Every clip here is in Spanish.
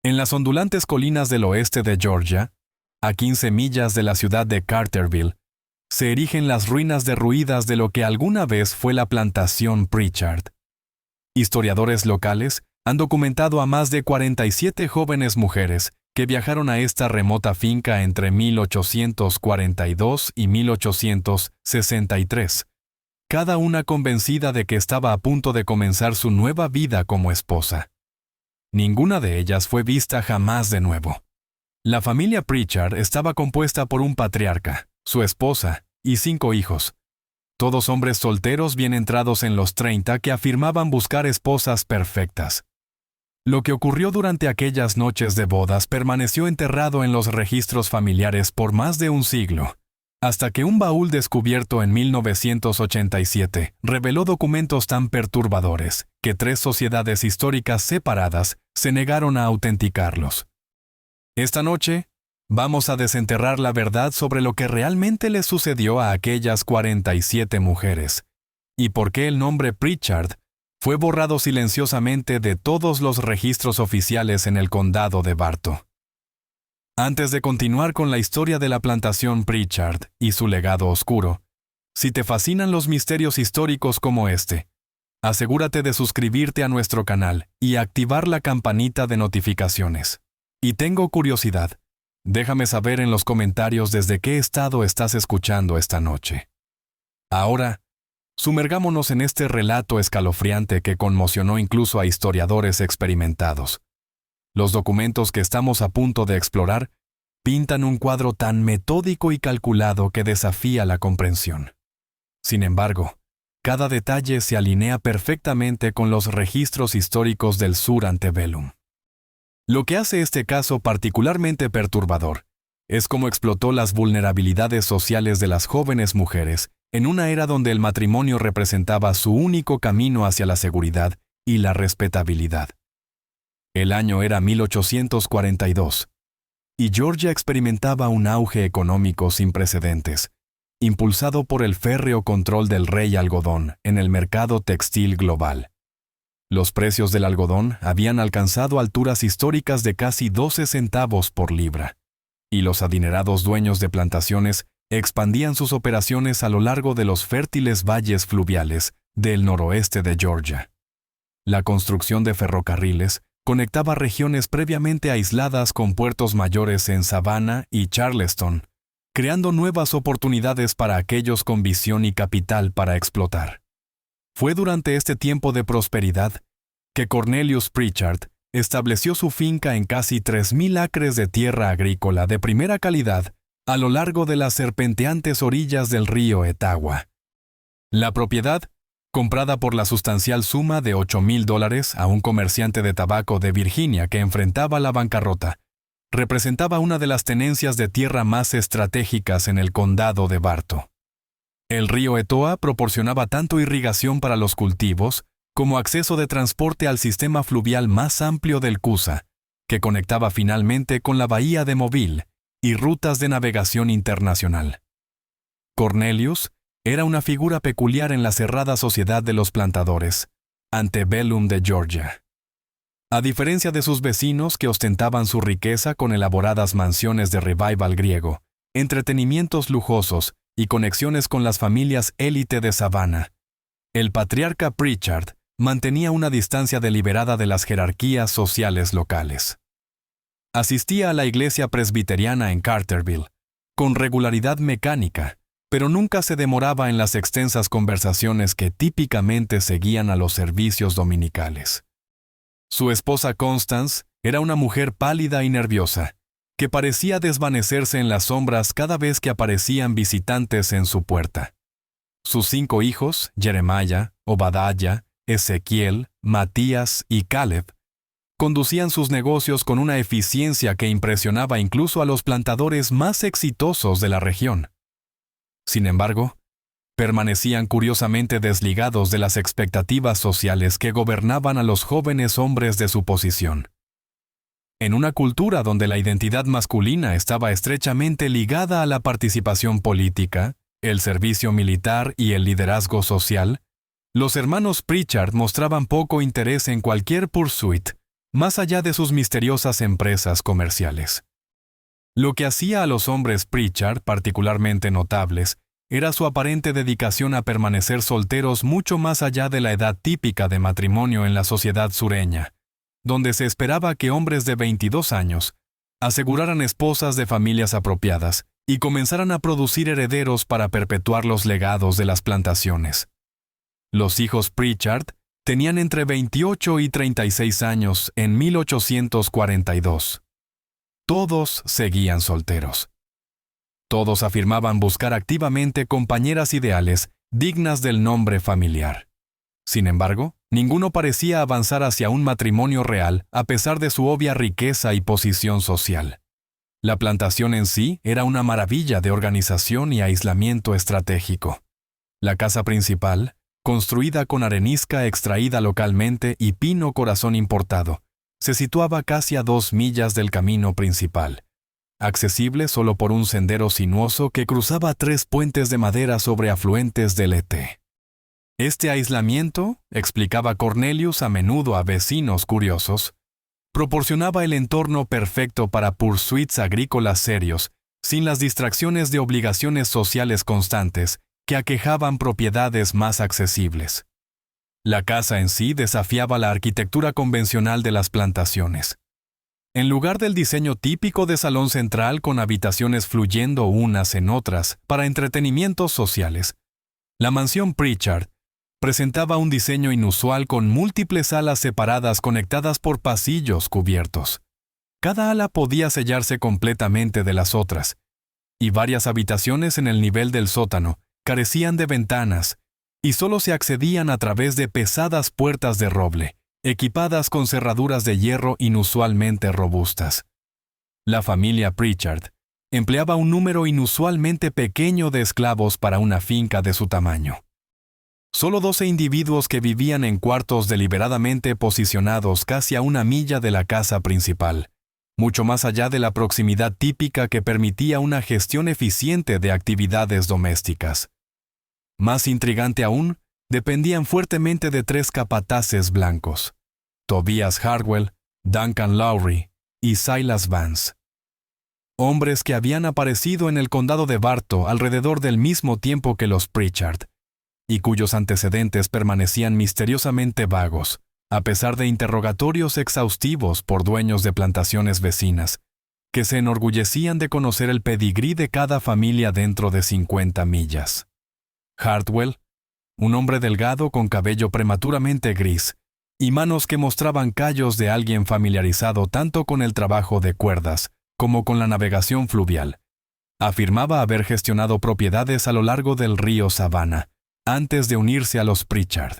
En las ondulantes colinas del oeste de Georgia, a 15 millas de la ciudad de Carterville, se erigen las ruinas derruidas de lo que alguna vez fue la plantación Pritchard. Historiadores locales han documentado a más de 47 jóvenes mujeres que viajaron a esta remota finca entre 1842 y 1863, cada una convencida de que estaba a punto de comenzar su nueva vida como esposa. Ninguna de ellas fue vista jamás de nuevo. La familia Pritchard estaba compuesta por un patriarca, su esposa y 5 hijos, todos hombres solteros bien entrados en los 30 que afirmaban buscar esposas perfectas. Lo que ocurrió durante aquellas noches de bodas permaneció enterrado en los registros familiares por más de un siglo, hasta que un baúl descubierto en 1987 reveló documentos tan perturbadores que 3 sociedades históricas separadas se negaron a autenticarlos. Esta noche, vamos a desenterrar la verdad sobre lo que realmente le sucedió a aquellas 47 mujeres, y por qué el nombre Pritchard fue borrado silenciosamente de todos los registros oficiales en el condado de Bartow. Antes de continuar con la historia de la plantación Pritchard y su legado oscuro, si te fascinan los misterios históricos como este, asegúrate de suscribirte a nuestro canal y activar la campanita de notificaciones. Y tengo curiosidad, déjame saber en los comentarios desde qué estado estás escuchando esta noche. Ahora, sumergámonos en este relato escalofriante que conmocionó incluso a historiadores experimentados. Los documentos que estamos a punto de explorar pintan un cuadro tan metódico y calculado que desafía la comprensión. Sin embargo, cada detalle se alinea perfectamente con los registros históricos del sur antebellum. Lo que hace este caso particularmente perturbador es cómo explotó las vulnerabilidades sociales de las jóvenes mujeres en una era donde el matrimonio representaba su único camino hacia la seguridad y la respetabilidad. El año era 1842, y Georgia experimentaba un auge económico sin precedentes, impulsado por el férreo control del rey algodón en el mercado textil global. Los precios del algodón habían alcanzado alturas históricas de casi 12 centavos por libra, y los adinerados dueños de plantaciones expandían sus operaciones a lo largo de los fértiles valles fluviales del noroeste de Georgia. La construcción de ferrocarriles conectaba regiones previamente aisladas con puertos mayores en Savannah y Charleston, creando nuevas oportunidades para aquellos con visión y capital para explotar. Fue durante este tiempo de prosperidad que Cornelius Pritchard estableció su finca en casi 3,000 acres de tierra agrícola de primera calidad a lo largo de las serpenteantes orillas del río Etowah. La propiedad, comprada por la sustancial suma de $8,000 a un comerciante de tabaco de Virginia que enfrentaba la bancarrota, representaba una de las tenencias de tierra más estratégicas en el condado de Bartow. El río Etowah proporcionaba tanto irrigación para los cultivos como acceso de transporte al sistema fluvial más amplio del Coosa, que conectaba finalmente con la bahía de Mobile y rutas de navegación internacional. Cornelius era una figura peculiar en la cerrada sociedad de los plantadores, antebellum de Georgia. A diferencia de sus vecinos que ostentaban su riqueza con elaboradas mansiones de revival griego, entretenimientos lujosos y conexiones con las familias élite de Savannah, el patriarca Pritchard mantenía una distancia deliberada de las jerarquías sociales locales. Asistía a la iglesia presbiteriana en Carterville, con regularidad mecánica, pero nunca se demoraba en las extensas conversaciones que típicamente seguían a los servicios dominicales. Su esposa Constance era una mujer pálida y nerviosa, que parecía desvanecerse en las sombras cada vez que aparecían visitantes en su puerta. Sus 5 hijos, Jeremiah, Obadiah, Ezequiel, Matías y Caleb, conducían sus negocios con una eficiencia que impresionaba incluso a los plantadores más exitosos de la región. Sin embargo, permanecían curiosamente desligados de las expectativas sociales que gobernaban a los jóvenes hombres de su posición. En una cultura donde la identidad masculina estaba estrechamente ligada a la participación política, el servicio militar y el liderazgo social, los hermanos Pritchard mostraban poco interés en cualquier pursuit, más allá de sus misteriosas empresas comerciales. Lo que hacía a los hombres Pritchard particularmente notables era su aparente dedicación a permanecer solteros mucho más allá de la edad típica de matrimonio en la sociedad sureña, donde se esperaba que hombres de 22 años aseguraran esposas de familias apropiadas y comenzaran a producir herederos para perpetuar los legados de las plantaciones. Los hijos Pritchard tenían entre 28 y 36 años en 1842. Todos seguían solteros. Todos afirmaban buscar activamente compañeras ideales dignas del nombre familiar. Sin embargo, ninguno parecía avanzar hacia un matrimonio real a pesar de su obvia riqueza y posición social. La plantación en sí era una maravilla de organización y aislamiento estratégico. La casa principal, construida con arenisca extraída localmente y pino corazón importado, se situaba casi a 2 millas del camino principal, accesible solo por un sendero sinuoso que cruzaba 3 puentes de madera sobre afluentes del Ete. Este aislamiento, explicaba Cornelius a menudo a vecinos curiosos, proporcionaba el entorno perfecto para pursuits agrícolas serios, sin las distracciones de obligaciones sociales constantes que aquejaban propiedades más accesibles. La casa en sí desafiaba la arquitectura convencional de las plantaciones. En lugar del diseño típico de salón central con habitaciones fluyendo unas en otras para entretenimientos sociales, la mansión Pritchard presentaba un diseño inusual con múltiples alas separadas conectadas por pasillos cubiertos. Cada ala podía sellarse completamente de las otras, y varias habitaciones en el nivel del sótano carecían de ventanas y solo se accedían a través de pesadas puertas de roble, equipadas con cerraduras de hierro inusualmente robustas. La familia Pritchard empleaba un número inusualmente pequeño de esclavos para una finca de su tamaño. Solo 12 individuos que vivían en cuartos deliberadamente posicionados casi a 1 milla de la casa principal, mucho más allá de la proximidad típica que permitía una gestión eficiente de actividades domésticas. Más intrigante aún, dependían fuertemente de 3 capataces blancos: Tobias Hartwell, Duncan Lowry y Silas Vance. Hombres que habían aparecido en el condado de Bartow alrededor del mismo tiempo que los Pritchard, y cuyos antecedentes permanecían misteriosamente vagos, a pesar de interrogatorios exhaustivos por dueños de plantaciones vecinas, que se enorgullecían de conocer el pedigrí de cada familia dentro de 50 millas. Hartwell, un hombre delgado con cabello prematuramente gris y manos que mostraban callos de alguien familiarizado tanto con el trabajo de cuerdas como con la navegación fluvial, afirmaba haber gestionado propiedades a lo largo del río Savannah antes de unirse a los Pritchard.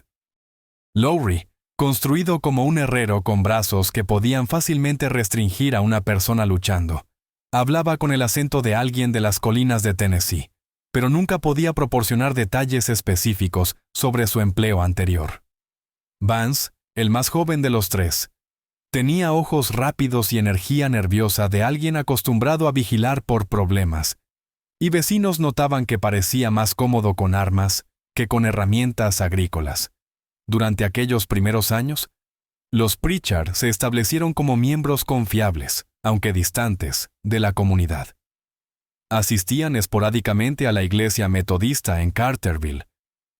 Lowry, construido como un herrero con brazos que podían fácilmente restringir a una persona luchando, hablaba con el acento de alguien de las colinas de Tennessee, pero nunca podía proporcionar detalles específicos sobre su empleo anterior. Vance, el más joven de los 3, tenía ojos rápidos y energía nerviosa de alguien acostumbrado a vigilar por problemas, y vecinos notaban que parecía más cómodo con armas que con herramientas agrícolas. Durante aquellos primeros años, los Pritchard se establecieron como miembros confiables, aunque distantes, de la comunidad. Asistían esporádicamente a la iglesia metodista en Carterville,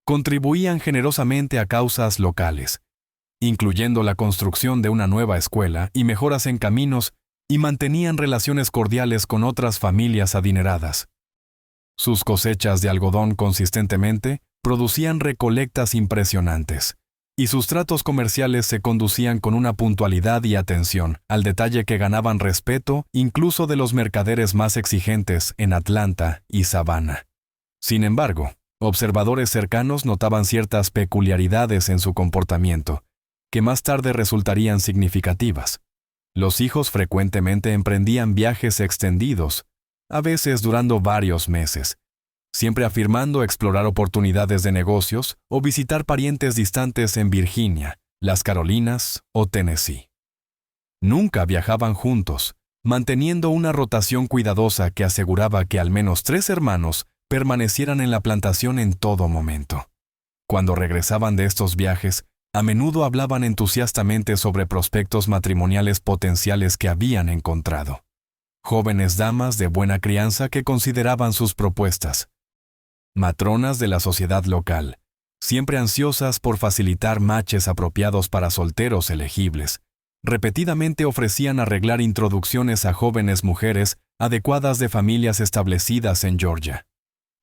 contribuían generosamente a causas locales, incluyendo la construcción de una nueva escuela y mejoras en caminos, y mantenían relaciones cordiales con otras familias adineradas. Sus cosechas de algodón consistentemente producían recolectas impresionantes, y sus tratos comerciales se conducían con una puntualidad y atención al detalle que ganaban respeto incluso de los mercaderes más exigentes en Atlanta y Savannah. Sin embargo, observadores cercanos notaban ciertas peculiaridades en su comportamiento, que más tarde resultarían significativas. Los hijos frecuentemente emprendían viajes extendidos, a veces durando varios meses, siempre afirmando explorar oportunidades de negocios o visitar parientes distantes en Virginia, las Carolinas o Tennessee. Nunca viajaban juntos, manteniendo una rotación cuidadosa que aseguraba que al menos 3 hermanos permanecieran en la plantación en todo momento. Cuando regresaban de estos viajes, A menudo hablaban entusiastamente sobre prospectos matrimoniales potenciales que habían encontrado. Jóvenes damas de buena crianza que consideraban sus propuestas. Matronas de la sociedad local, siempre ansiosas por facilitar matches apropiados para solteros elegibles, repetidamente ofrecían arreglar introducciones a jóvenes mujeres adecuadas de familias establecidas en Georgia.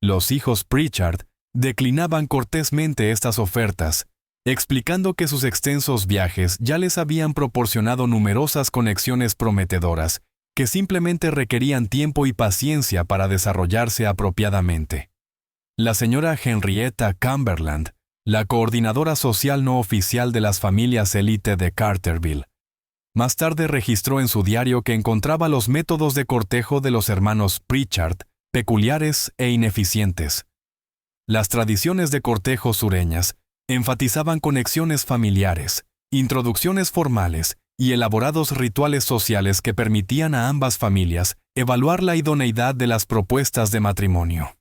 Los hijos Pritchard declinaban cortésmente estas ofertas, explicando que sus extensos viajes ya les habían proporcionado numerosas conexiones prometedoras que simplemente requerían tiempo y paciencia para desarrollarse apropiadamente. La señora Henrietta Cumberland, la coordinadora social no oficial de las familias élite de Carterville, más tarde registró en su diario que encontraba los métodos de cortejo de los hermanos Pritchard peculiares e ineficientes. Las tradiciones de cortejo sureñas enfatizaban conexiones familiares, introducciones formales y elaborados rituales sociales que permitían a ambas familias evaluar la idoneidad de las propuestas de matrimonio.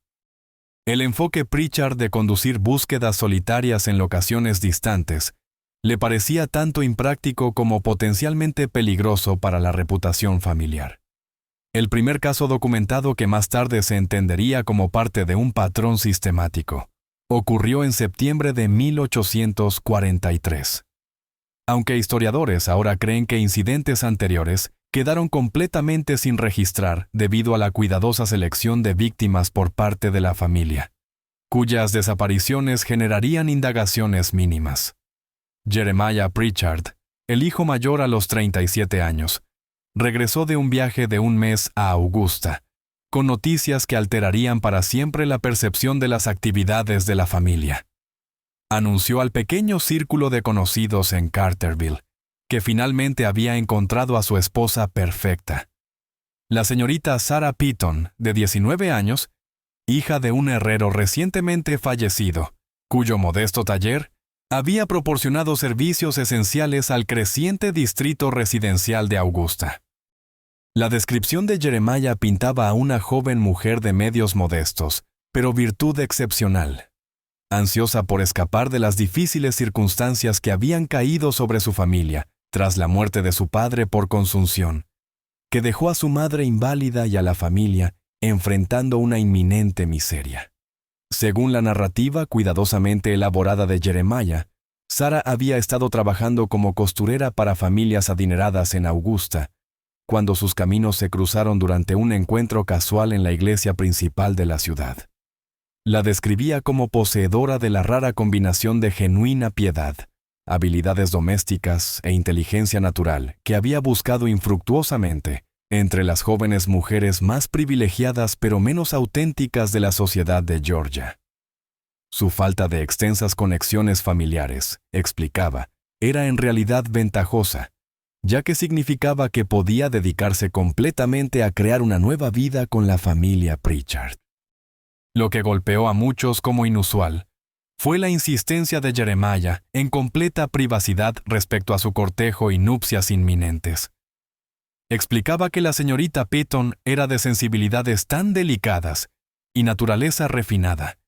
El enfoque Pritchard de conducir búsquedas solitarias en locaciones distantes le parecía tanto impráctico como potencialmente peligroso para la reputación familiar. El primer caso documentado que más tarde se entendería como parte de un patrón sistemático ocurrió en septiembre de 1843. Aunque historiadores ahora creen que incidentes anteriores quedaron completamente sin registrar debido a la cuidadosa selección de víctimas por parte de la familia, cuyas desapariciones generarían indagaciones mínimas. Jeremiah Pritchard, el hijo mayor a los 37 años, regresó de un viaje de un mes a Augusta, con noticias que alterarían para siempre la percepción de las actividades de la familia. Anunció al pequeño círculo de conocidos en Carterville que finalmente había encontrado a su esposa perfecta. La señorita Sarah Piton, de 19 años, hija de un herrero recientemente fallecido, cuyo modesto taller había proporcionado servicios esenciales al creciente distrito residencial de Augusta. La descripción de Jeremiah pintaba a una joven mujer de medios modestos, pero virtud excepcional, ansiosa por escapar de las difíciles circunstancias que habían caído sobre su familia tras la muerte de su padre por consunción, que dejó a su madre inválida y a la familia enfrentando una inminente miseria. Según la narrativa cuidadosamente elaborada de Jeremiah, Sarah había estado trabajando como costurera para familias adineradas en Augusta, cuando sus caminos se cruzaron durante un encuentro casual en la iglesia principal de la ciudad. La describía como poseedora de la rara combinación de genuina piedad, habilidades domésticas e inteligencia natural que había buscado infructuosamente entre las jóvenes mujeres más privilegiadas pero menos auténticas de la sociedad de Georgia. Su falta de extensas conexiones familiares, explicaba, era en realidad ventajosa, ya que significaba que podía dedicarse completamente a crear una nueva vida con la familia Pritchard. Lo que golpeó a muchos como inusual fue la insistencia de Jeremiah en completa privacidad respecto a su cortejo y nupcias inminentes. Explicaba que la señorita Piton era de sensibilidades tan delicadas y naturaleza refinada,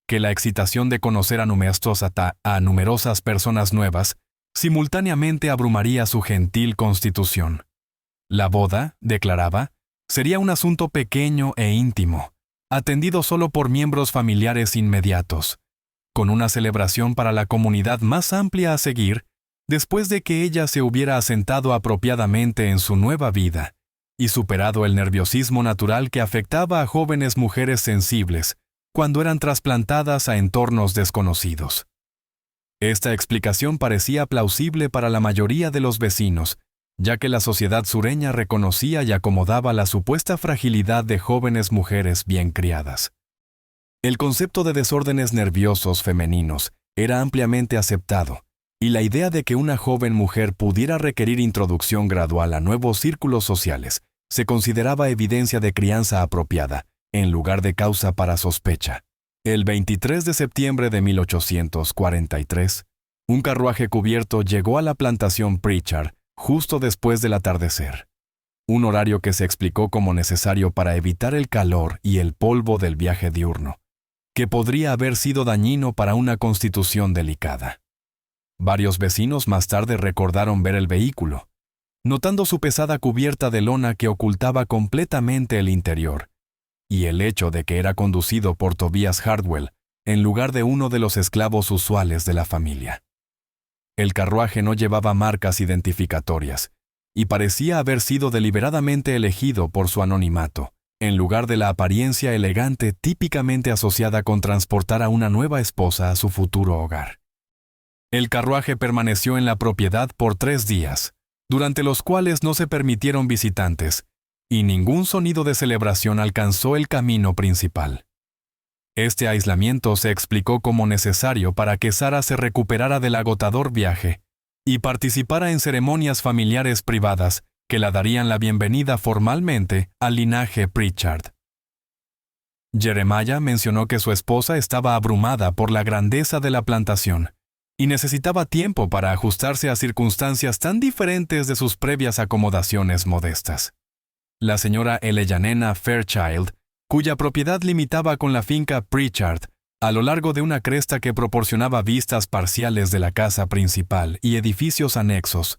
que la excitación de conocer a numerosas personas nuevas simultáneamente abrumaría su gentil constitución. La boda, declaraba, sería un asunto pequeño e íntimo, atendido solo por miembros familiares inmediatos, con una celebración para la comunidad más amplia a seguir después de que ella se hubiera asentado apropiadamente en su nueva vida y superado el nerviosismo natural que afectaba a jóvenes mujeres sensibles cuando eran trasplantadas a entornos desconocidos. Esta explicación parecía plausible para la mayoría de los vecinos, ya que la sociedad sureña reconocía y acomodaba la supuesta fragilidad de jóvenes mujeres bien criadas. El concepto de desórdenes nerviosos femeninos era ampliamente aceptado, y la idea de que una joven mujer pudiera requerir introducción gradual a nuevos círculos sociales se consideraba evidencia de crianza apropiada, en lugar de causa para sospecha. El 23 de septiembre de 1843, un carruaje cubierto llegó a la plantación Pritchard justo después del atardecer, un horario que se explicó como necesario para evitar el calor y el polvo del viaje diurno, que podría haber sido dañino para una constitución delicada. Varios vecinos más tarde recordaron ver el vehículo, notando su pesada cubierta de lona que ocultaba completamente el interior, y el hecho de que era conducido por Tobias Hardwell en lugar de uno de los esclavos usuales de la familia. El carruaje no llevaba marcas identificatorias, y parecía haber sido deliberadamente elegido por su anonimato, en lugar de la apariencia elegante típicamente asociada con transportar a una nueva esposa a su futuro hogar. El carruaje permaneció en la propiedad por 3 días, durante los cuales no se permitieron visitantes, y ningún sonido de celebración alcanzó el camino principal. Este aislamiento se explicó como necesario para que Sarah se recuperara del agotador viaje y participara en ceremonias familiares privadas que la darían la bienvenida formalmente al linaje Pritchard. Jeremiah mencionó que su esposa estaba abrumada por la grandeza de la plantación y necesitaba tiempo para ajustarse a circunstancias tan diferentes de sus previas acomodaciones modestas. La señora Eleanor Fairchild, cuya propiedad limitaba con la finca Pritchard, a lo largo de una cresta que proporcionaba vistas parciales de la casa principal y edificios anexos,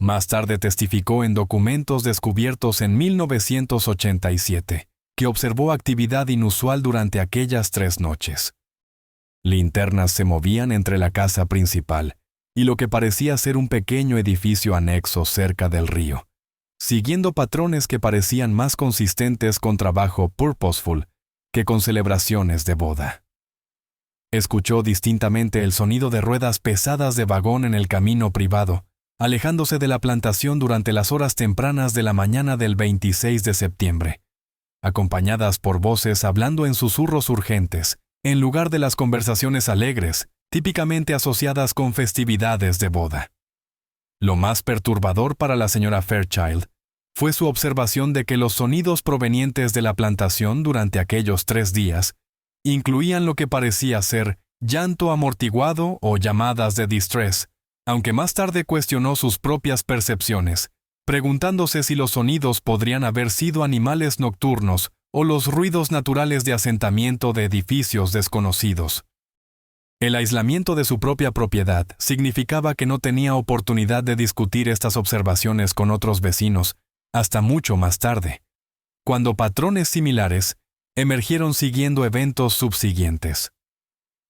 más tarde testificó en documentos descubiertos en 1987, que observó actividad inusual durante aquellas 3 noches. Linternas se movían entre la casa principal y lo que parecía ser un pequeño edificio anexo cerca del río, siguiendo patrones que parecían más consistentes con trabajo purposeful que con celebraciones de boda. Escuchó distintamente el sonido de ruedas pesadas de vagón en el camino privado, alejándose de la plantación durante las horas tempranas de la mañana del 26 de septiembre, acompañadas por voces hablando en susurros urgentes, en lugar de las conversaciones alegres, típicamente asociadas con festividades de boda. Lo más perturbador para la señora Fairchild fue su observación de que los sonidos provenientes de la plantación durante aquellos 3 días incluían lo que parecía ser llanto amortiguado o llamadas de distress, aunque más tarde cuestionó sus propias percepciones, preguntándose si los sonidos podrían haber sido animales nocturnos o los ruidos naturales de asentamiento de edificios desconocidos. El aislamiento de su propia propiedad significaba que no tenía oportunidad de discutir estas observaciones con otros vecinos hasta mucho más tarde, cuando patrones similares emergieron siguiendo eventos subsiguientes.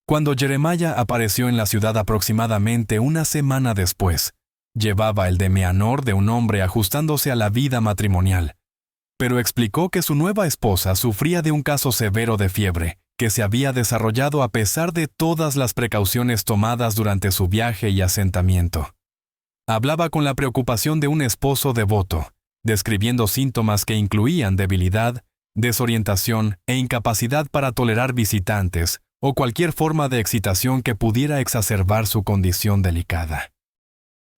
Cuando Jeremiah apareció en la ciudad aproximadamente una semana después, llevaba el demeanor de un hombre ajustándose a la vida matrimonial, pero explicó que su nueva esposa sufría de un caso severo de fiebre que se había desarrollado a pesar de todas las precauciones tomadas durante su viaje y asentamiento. Hablaba con la preocupación de un esposo devoto, describiendo síntomas que incluían debilidad, desorientación e incapacidad para tolerar visitantes o cualquier forma de excitación que pudiera exacerbar su condición delicada.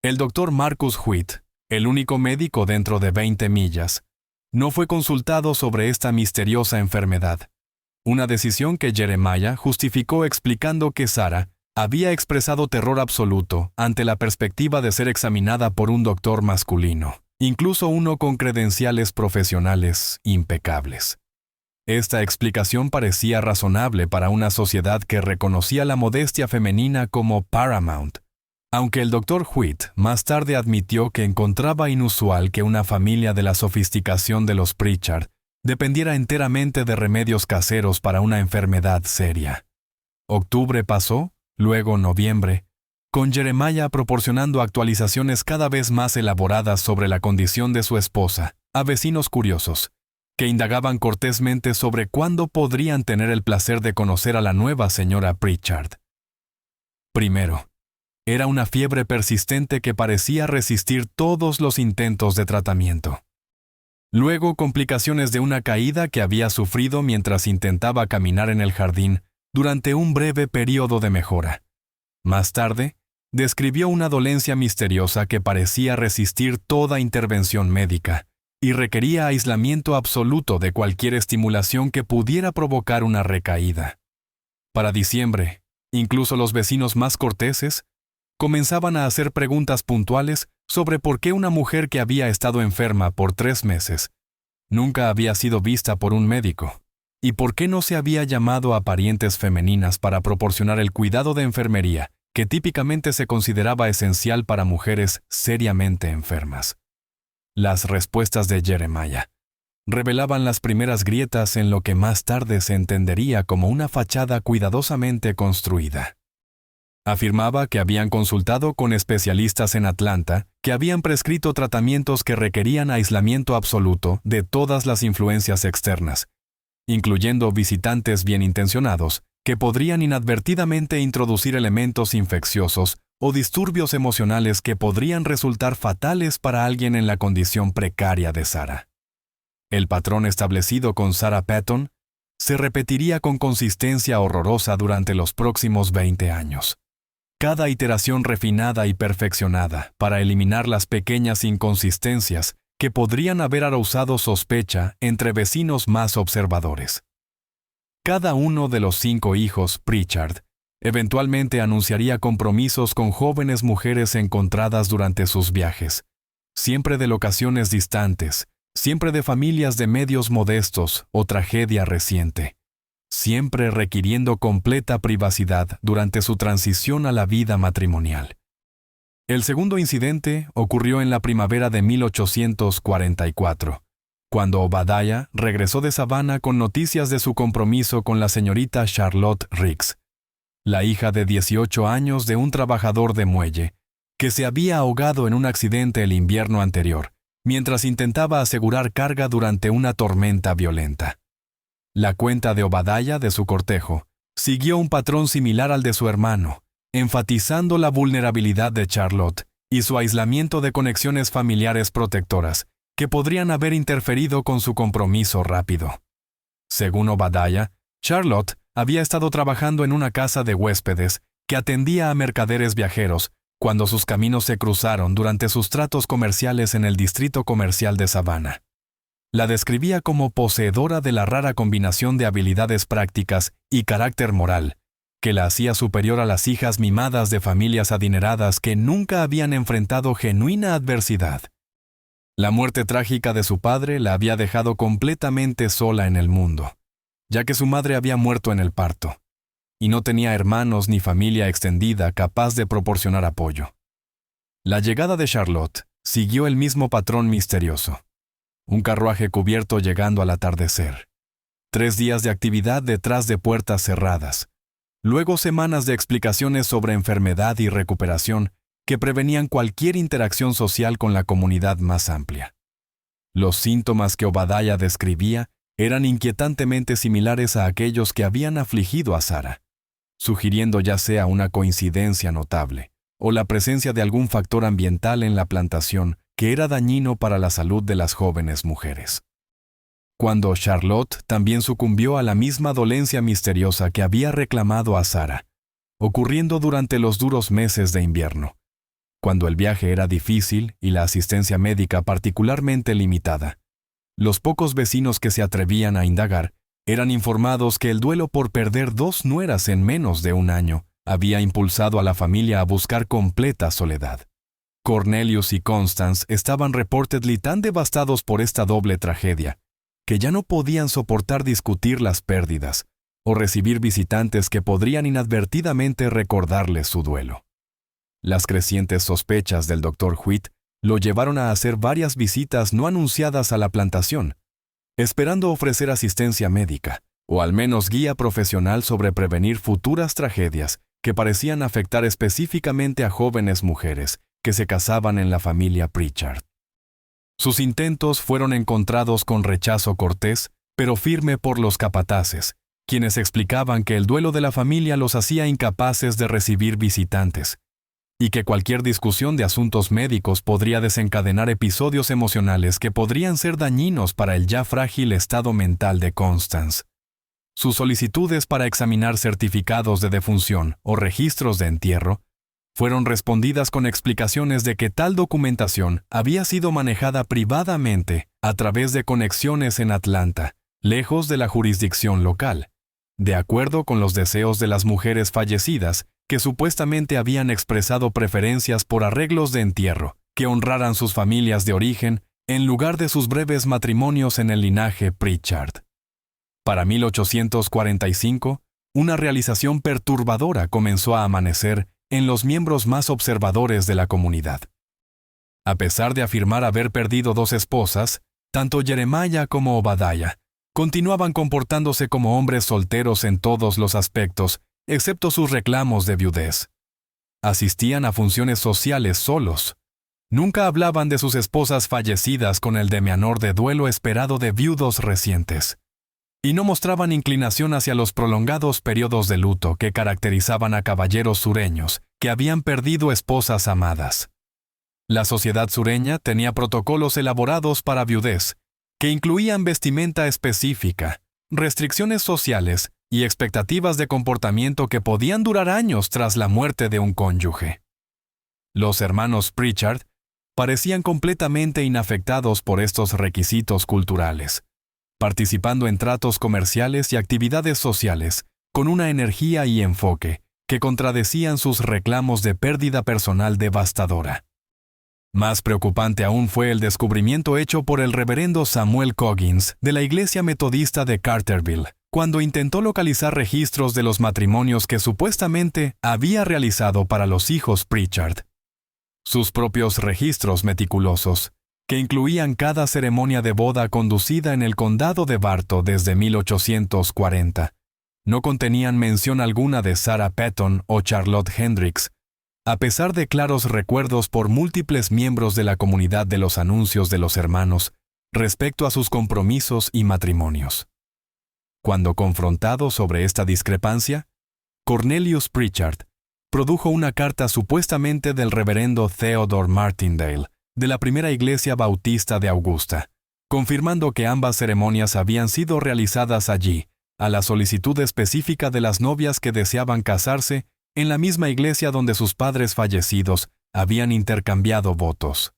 El doctor Marcus Witt, el único médico dentro de 20 millas, no fue consultado sobre esta misteriosa enfermedad, una decisión que Jeremiah justificó explicando que Sarah había expresado terror absoluto ante la perspectiva de ser examinada por un doctor masculino, incluso uno con credenciales profesionales impecables. Esta explicación parecía razonable para una sociedad que reconocía la modestia femenina como paramount, aunque el Dr. Witt más tarde admitió que encontraba inusual que una familia de la sofisticación de los Pritchard dependiera enteramente de remedios caseros para una enfermedad seria. Octubre pasó, luego noviembre, con Jeremiah proporcionando actualizaciones cada vez más elaboradas sobre la condición de su esposa a vecinos curiosos, que indagaban cortésmente sobre cuándo podrían tener el placer de conocer a la nueva señora Pritchard. Primero, era una fiebre persistente que parecía resistir todos los intentos de tratamiento. Luego, complicaciones de una caída que había sufrido mientras intentaba caminar en el jardín durante un breve periodo de mejora. Más tarde, describió una dolencia misteriosa que parecía resistir toda intervención médica y requería aislamiento absoluto de cualquier estimulación que pudiera provocar una recaída. Para diciembre, incluso los vecinos más corteses comenzaban a hacer preguntas puntuales sobre por qué una mujer que había estado enferma por 3 meses nunca había sido vista por un médico, y por qué no se había llamado a parientes femeninas para proporcionar el cuidado de enfermería que típicamente se consideraba esencial para mujeres seriamente enfermas. Las respuestas de Jeremiah revelaban las primeras grietas en lo que más tarde se entendería como una fachada cuidadosamente construida. Afirmaba que habían consultado con especialistas en Atlanta que habían prescrito tratamientos que requerían aislamiento absoluto de todas las influencias externas, incluyendo visitantes bien intencionados que podrían inadvertidamente introducir elementos infecciosos o disturbios emocionales que podrían resultar fatales para alguien en la condición precaria de Sarah. El patrón establecido con Sarah Patton se repetiría con consistencia horrorosa durante los próximos 20 años. Cada iteración refinada y perfeccionada para eliminar las pequeñas inconsistencias que podrían haber causado sospecha entre vecinos más observadores. Cada uno de los 5 hijos Pritchard eventualmente anunciaría compromisos con jóvenes mujeres encontradas durante sus viajes, siempre de locaciones distantes, siempre de familias de medios modestos o tragedia reciente, siempre requiriendo completa privacidad durante su transición a la vida matrimonial. El segundo incidente ocurrió en la primavera de 1844, cuando Obadiah regresó de Savannah con noticias de su compromiso con la señorita Charlotte Riggs, la hija de 18 años de un trabajador de muelle, que se había ahogado en un accidente el invierno anterior, mientras intentaba asegurar carga durante una tormenta violenta. La cuenta de Obadiah de su cortejo siguió un patrón similar al de su hermano, enfatizando la vulnerabilidad de Charlotte y su aislamiento de conexiones familiares protectoras que podrían haber interferido con su compromiso rápido. Según Obadiah, Charlotte había estado trabajando en una casa de huéspedes que atendía a mercaderes viajeros cuando sus caminos se cruzaron durante sus tratos comerciales en el distrito comercial de Savannah. La describía como poseedora de la rara combinación de habilidades prácticas y carácter moral, que la hacía superior a las hijas mimadas de familias adineradas que nunca habían enfrentado genuina adversidad. La muerte trágica de su padre la había dejado completamente sola en el mundo, ya que su madre había muerto en el parto, y no tenía hermanos ni familia extendida capaz de proporcionar apoyo. La llegada de Charlotte siguió el mismo patrón misterioso. Un carruaje cubierto llegando al atardecer. 3 días de actividad detrás de puertas cerradas. Luego semanas de explicaciones sobre enfermedad y recuperación que prevenían cualquier interacción social con la comunidad más amplia. Los síntomas que Obadiah describía eran inquietantemente similares a aquellos que habían afligido a Sarah, sugiriendo ya sea una coincidencia notable o la presencia de algún factor ambiental en la plantación que era dañino para la salud de las jóvenes mujeres. Cuando Charlotte también sucumbió a la misma dolencia misteriosa que había reclamado a Sarah, ocurriendo durante los duros meses de invierno, cuando el viaje era difícil y la asistencia médica particularmente limitada. Los pocos vecinos que se atrevían a indagar eran informados que el duelo por perder 2 nueras en menos de un año había impulsado a la familia a buscar completa soledad. Cornelius y Constance estaban reportedly tan devastados por esta doble tragedia que ya no podían soportar discutir las pérdidas o recibir visitantes que podrían inadvertidamente recordarles su duelo. Las crecientes sospechas del Dr. Whit lo llevaron a hacer varias visitas no anunciadas a la plantación, esperando ofrecer asistencia médica, o al menos guía profesional sobre prevenir futuras tragedias que parecían afectar específicamente a jóvenes mujeres que se casaban en la familia Pritchard. Sus intentos fueron encontrados con rechazo cortés, pero firme por los capataces, quienes explicaban que el duelo de la familia los hacía incapaces de recibir visitantes, y que cualquier discusión de asuntos médicos podría desencadenar episodios emocionales que podrían ser dañinos para el ya frágil estado mental de Constance. Sus solicitudes para examinar certificados de defunción o registros de entierro fueron respondidas con explicaciones de que tal documentación había sido manejada privadamente a través de conexiones en Atlanta, lejos de la jurisdicción local, de acuerdo con los deseos de las mujeres fallecidas que supuestamente habían expresado preferencias por arreglos de entierro que honraran sus familias de origen en lugar de sus breves matrimonios en el linaje Pritchard. Para 1845, una realización perturbadora comenzó a amanecer en los miembros más observadores de la comunidad. A pesar de afirmar haber perdido 2 esposas, tanto Jeremiah como Obadiah continuaban comportándose como hombres solteros en todos los aspectos, excepto sus reclamos de viudez. Asistían a funciones sociales solos. Nunca hablaban de sus esposas fallecidas con el demianor de duelo esperado de viudos recientes. Y no mostraban inclinación hacia los prolongados periodos de luto que caracterizaban a caballeros sureños que habían perdido esposas amadas. La sociedad sureña tenía protocolos elaborados para viudez, que incluían vestimenta específica, restricciones sociales y expectativas de comportamiento que podían durar años tras la muerte de un cónyuge. Los hermanos Pritchard parecían completamente inafectados por estos requisitos culturales, participando en tratos comerciales y actividades sociales con una energía y enfoque que contradecían sus reclamos de pérdida personal devastadora. Más preocupante aún fue el descubrimiento hecho por el reverendo Samuel Coggins de la Iglesia Metodista de Carterville, cuando intentó localizar registros de los matrimonios que supuestamente había realizado para los hijos Pritchard. Sus propios registros meticulosos, que incluían cada ceremonia de boda conducida en el condado de Bartow desde 1840, no contenían mención alguna de Sarah Patton o Charlotte Hendricks, a pesar de claros recuerdos por múltiples miembros de la comunidad de los anuncios de los hermanos respecto a sus compromisos y matrimonios. Cuando confrontado sobre esta discrepancia, Cornelius Pritchard produjo una carta supuestamente del reverendo Theodore Martindale de la Primera Iglesia Bautista de Augusta, confirmando que ambas ceremonias habían sido realizadas allí, a la solicitud específica de las novias que deseaban casarse en la misma iglesia donde sus padres fallecidos habían intercambiado votos.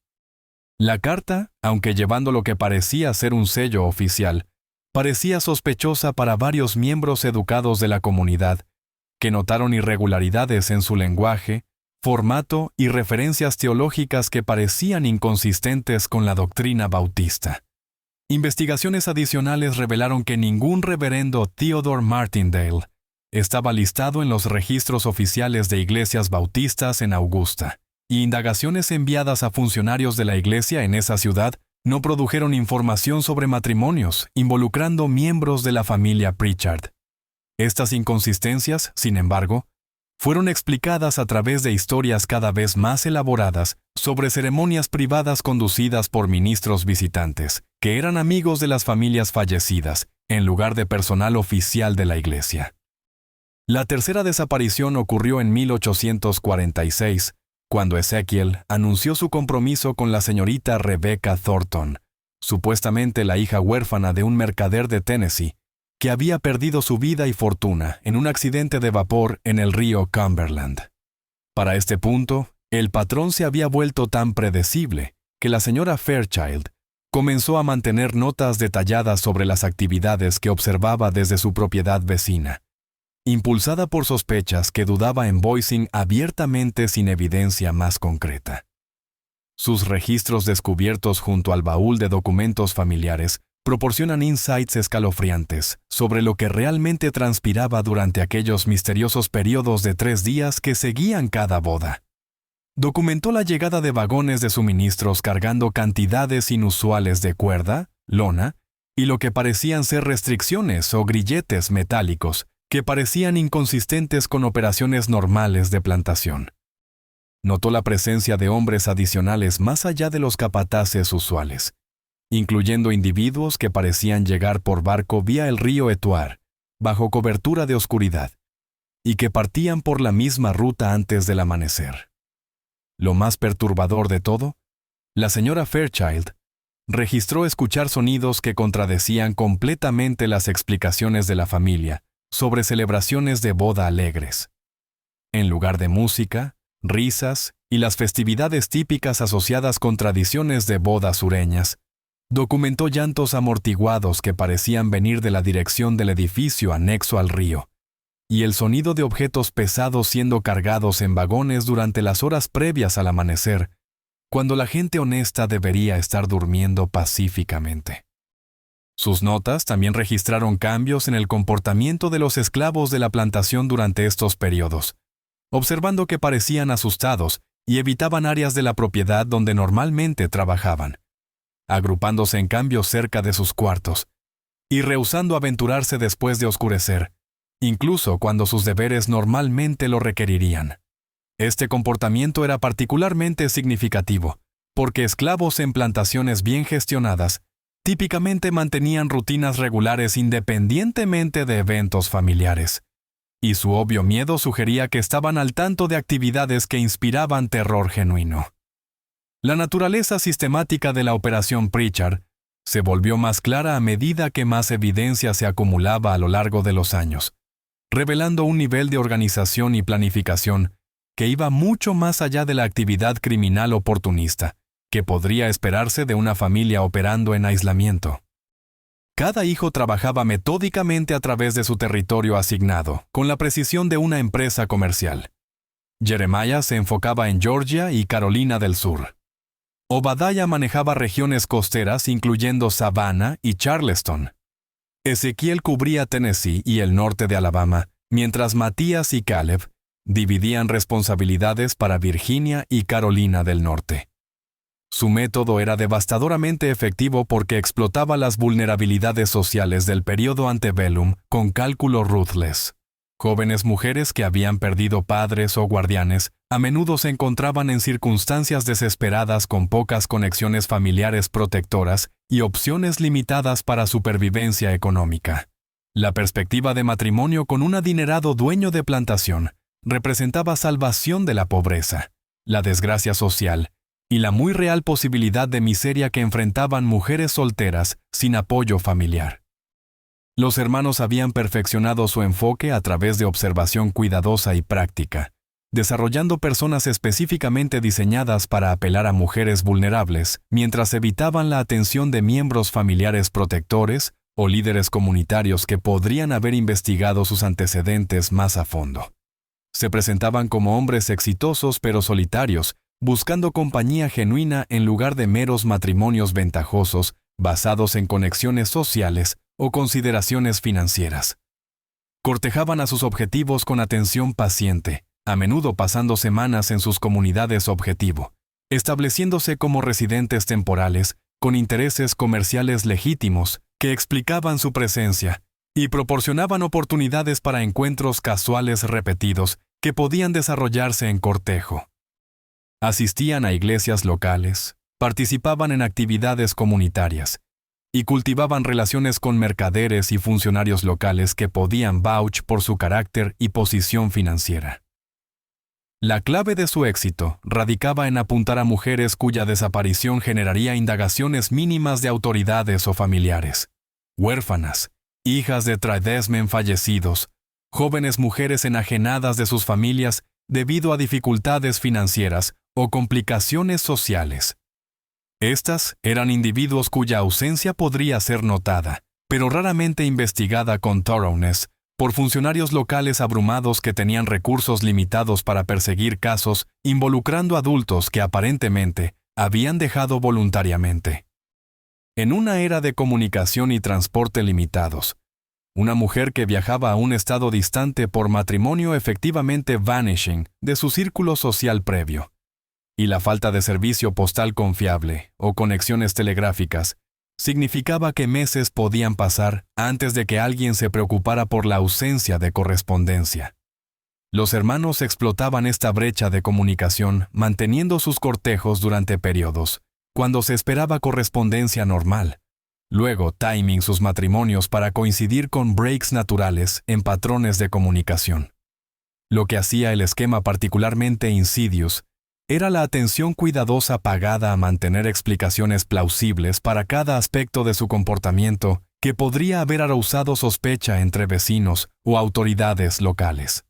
La carta, aunque llevando lo que parecía ser un sello oficial, parecía sospechosa para varios miembros educados de la comunidad, que notaron irregularidades en su lenguaje, formato y referencias teológicas que parecían inconsistentes con la doctrina bautista. Investigaciones adicionales revelaron que ningún reverendo Theodore Martindale estaba listado en los registros oficiales de iglesias bautistas en Augusta, y indagaciones enviadas a funcionarios de la iglesia en esa ciudad no produjeron información sobre matrimonios involucrando miembros de la familia Pritchard. Estas inconsistencias, sin embargo, fueron explicadas a través de historias cada vez más elaboradas sobre ceremonias privadas conducidas por ministros visitantes, que eran amigos de las familias fallecidas, en lugar de personal oficial de la iglesia. La tercera desaparición ocurrió en 1846, cuando Ezekiel anunció su compromiso con la señorita Rebecca Thornton, supuestamente la hija huérfana de un mercader de Tennessee, que había perdido su vida y fortuna en un accidente de vapor en el río Cumberland. Para este punto, el patrón se había vuelto tan predecible que la señora Fairchild comenzó a mantener notas detalladas sobre las actividades que observaba desde su propiedad vecina, impulsada por sospechas que dudaba en voicing abiertamente sin evidencia más concreta. Sus registros descubiertos junto al baúl de documentos familiares proporcionan insights escalofriantes sobre lo que realmente transpiraba durante aquellos misteriosos periodos de 3 días que seguían cada boda. Documentó la llegada de vagones de suministros cargando cantidades inusuales de cuerda, lona, y lo que parecían ser restricciones o grilletes metálicos que parecían inconsistentes con operaciones normales de plantación. Notó la presencia de hombres adicionales más allá de los capataces usuales, incluyendo individuos que parecían llegar por barco vía el río Etuar, bajo cobertura de oscuridad, y que partían por la misma ruta antes del amanecer. Lo más perturbador de todo, la señora Fairchild registró escuchar sonidos que contradecían completamente las explicaciones de la familia sobre celebraciones de boda alegres. En lugar de música, risas y las festividades típicas asociadas con tradiciones de bodas sureñas, documentó llantos amortiguados que parecían venir de la dirección del edificio anexo al río, y el sonido de objetos pesados siendo cargados en vagones durante las horas previas al amanecer, cuando la gente honesta debería estar durmiendo pacíficamente. Sus notas también registraron cambios en el comportamiento de los esclavos de la plantación durante estos periodos, observando que parecían asustados y evitaban áreas de la propiedad donde normalmente trabajaban, agrupándose en cambio cerca de sus cuartos, y rehusando aventurarse después de oscurecer, incluso cuando sus deberes normalmente lo requerirían. Este comportamiento era particularmente significativo, porque esclavos en plantaciones bien gestionadas típicamente mantenían rutinas regulares independientemente de eventos familiares, y su obvio miedo sugería que estaban al tanto de actividades que inspiraban terror genuino. La naturaleza sistemática de la Operación Pritchard se volvió más clara a medida que más evidencia se acumulaba a lo largo de los años, revelando un nivel de organización y planificación que iba mucho más allá de la actividad criminal oportunista, que podría esperarse de una familia operando en aislamiento. Cada hijo trabajaba metódicamente a través de su territorio asignado, con la precisión de una empresa comercial. Jeremiah se enfocaba en Georgia y Carolina del Sur. Obadiah manejaba regiones costeras incluyendo Savannah y Charleston. Ezequiel cubría Tennessee y el norte de Alabama, mientras Matías y Caleb dividían responsabilidades para Virginia y Carolina del Norte. Su método era devastadoramente efectivo porque explotaba las vulnerabilidades sociales del período antebellum con cálculo ruthless. Jóvenes mujeres que habían perdido padres o guardianes a menudo se encontraban en circunstancias desesperadas con pocas conexiones familiares protectoras y opciones limitadas para supervivencia económica. La perspectiva de matrimonio con un adinerado dueño de plantación representaba salvación de la pobreza, la desgracia social y la muy real posibilidad de miseria que enfrentaban mujeres solteras sin apoyo familiar. Los hermanos habían perfeccionado su enfoque a través de observación cuidadosa y práctica, desarrollando personas específicamente diseñadas para apelar a mujeres vulnerables, mientras evitaban la atención de miembros familiares protectores o líderes comunitarios que podrían haber investigado sus antecedentes más a fondo. Se presentaban como hombres exitosos pero solitarios, buscando compañía genuina en lugar de meros matrimonios ventajosos basados en conexiones sociales o consideraciones financieras. Cortejaban a sus objetivos con atención paciente, a menudo pasando semanas en sus comunidades objetivo, estableciéndose como residentes temporales con intereses comerciales legítimos que explicaban su presencia y proporcionaban oportunidades para encuentros casuales repetidos que podían desarrollarse en cortejo. Asistían a iglesias locales, participaban en actividades comunitarias y cultivaban relaciones con mercaderes y funcionarios locales que podían vouch por su carácter y posición financiera. La clave de su éxito radicaba en apuntar a mujeres cuya desaparición generaría indagaciones mínimas de autoridades o familiares, huérfanas, hijas de tradesmen fallecidos, jóvenes mujeres enajenadas de sus familias debido a dificultades financieras o complicaciones sociales. Estas eran individuos cuya ausencia podría ser notada, pero raramente investigada con thoroughness, por funcionarios locales abrumados que tenían recursos limitados para perseguir casos involucrando adultos que aparentemente habían dejado voluntariamente. En una era de comunicación y transporte limitados, una mujer que viajaba a un estado distante por matrimonio efectivamente vanishing de su círculo social previo, y la falta de servicio postal confiable o conexiones telegráficas significaba que meses podían pasar antes de que alguien se preocupara por la ausencia de correspondencia. Los hermanos explotaban esta brecha de comunicación manteniendo sus cortejos durante periodos, cuando se esperaba correspondencia normal. Luego, timing sus matrimonios para coincidir con breaks naturales en patrones de comunicación. Lo que hacía el esquema particularmente insidious era la atención cuidadosa pagada a mantener explicaciones plausibles para cada aspecto de su comportamiento que podría haber arousado sospecha entre vecinos o autoridades locales.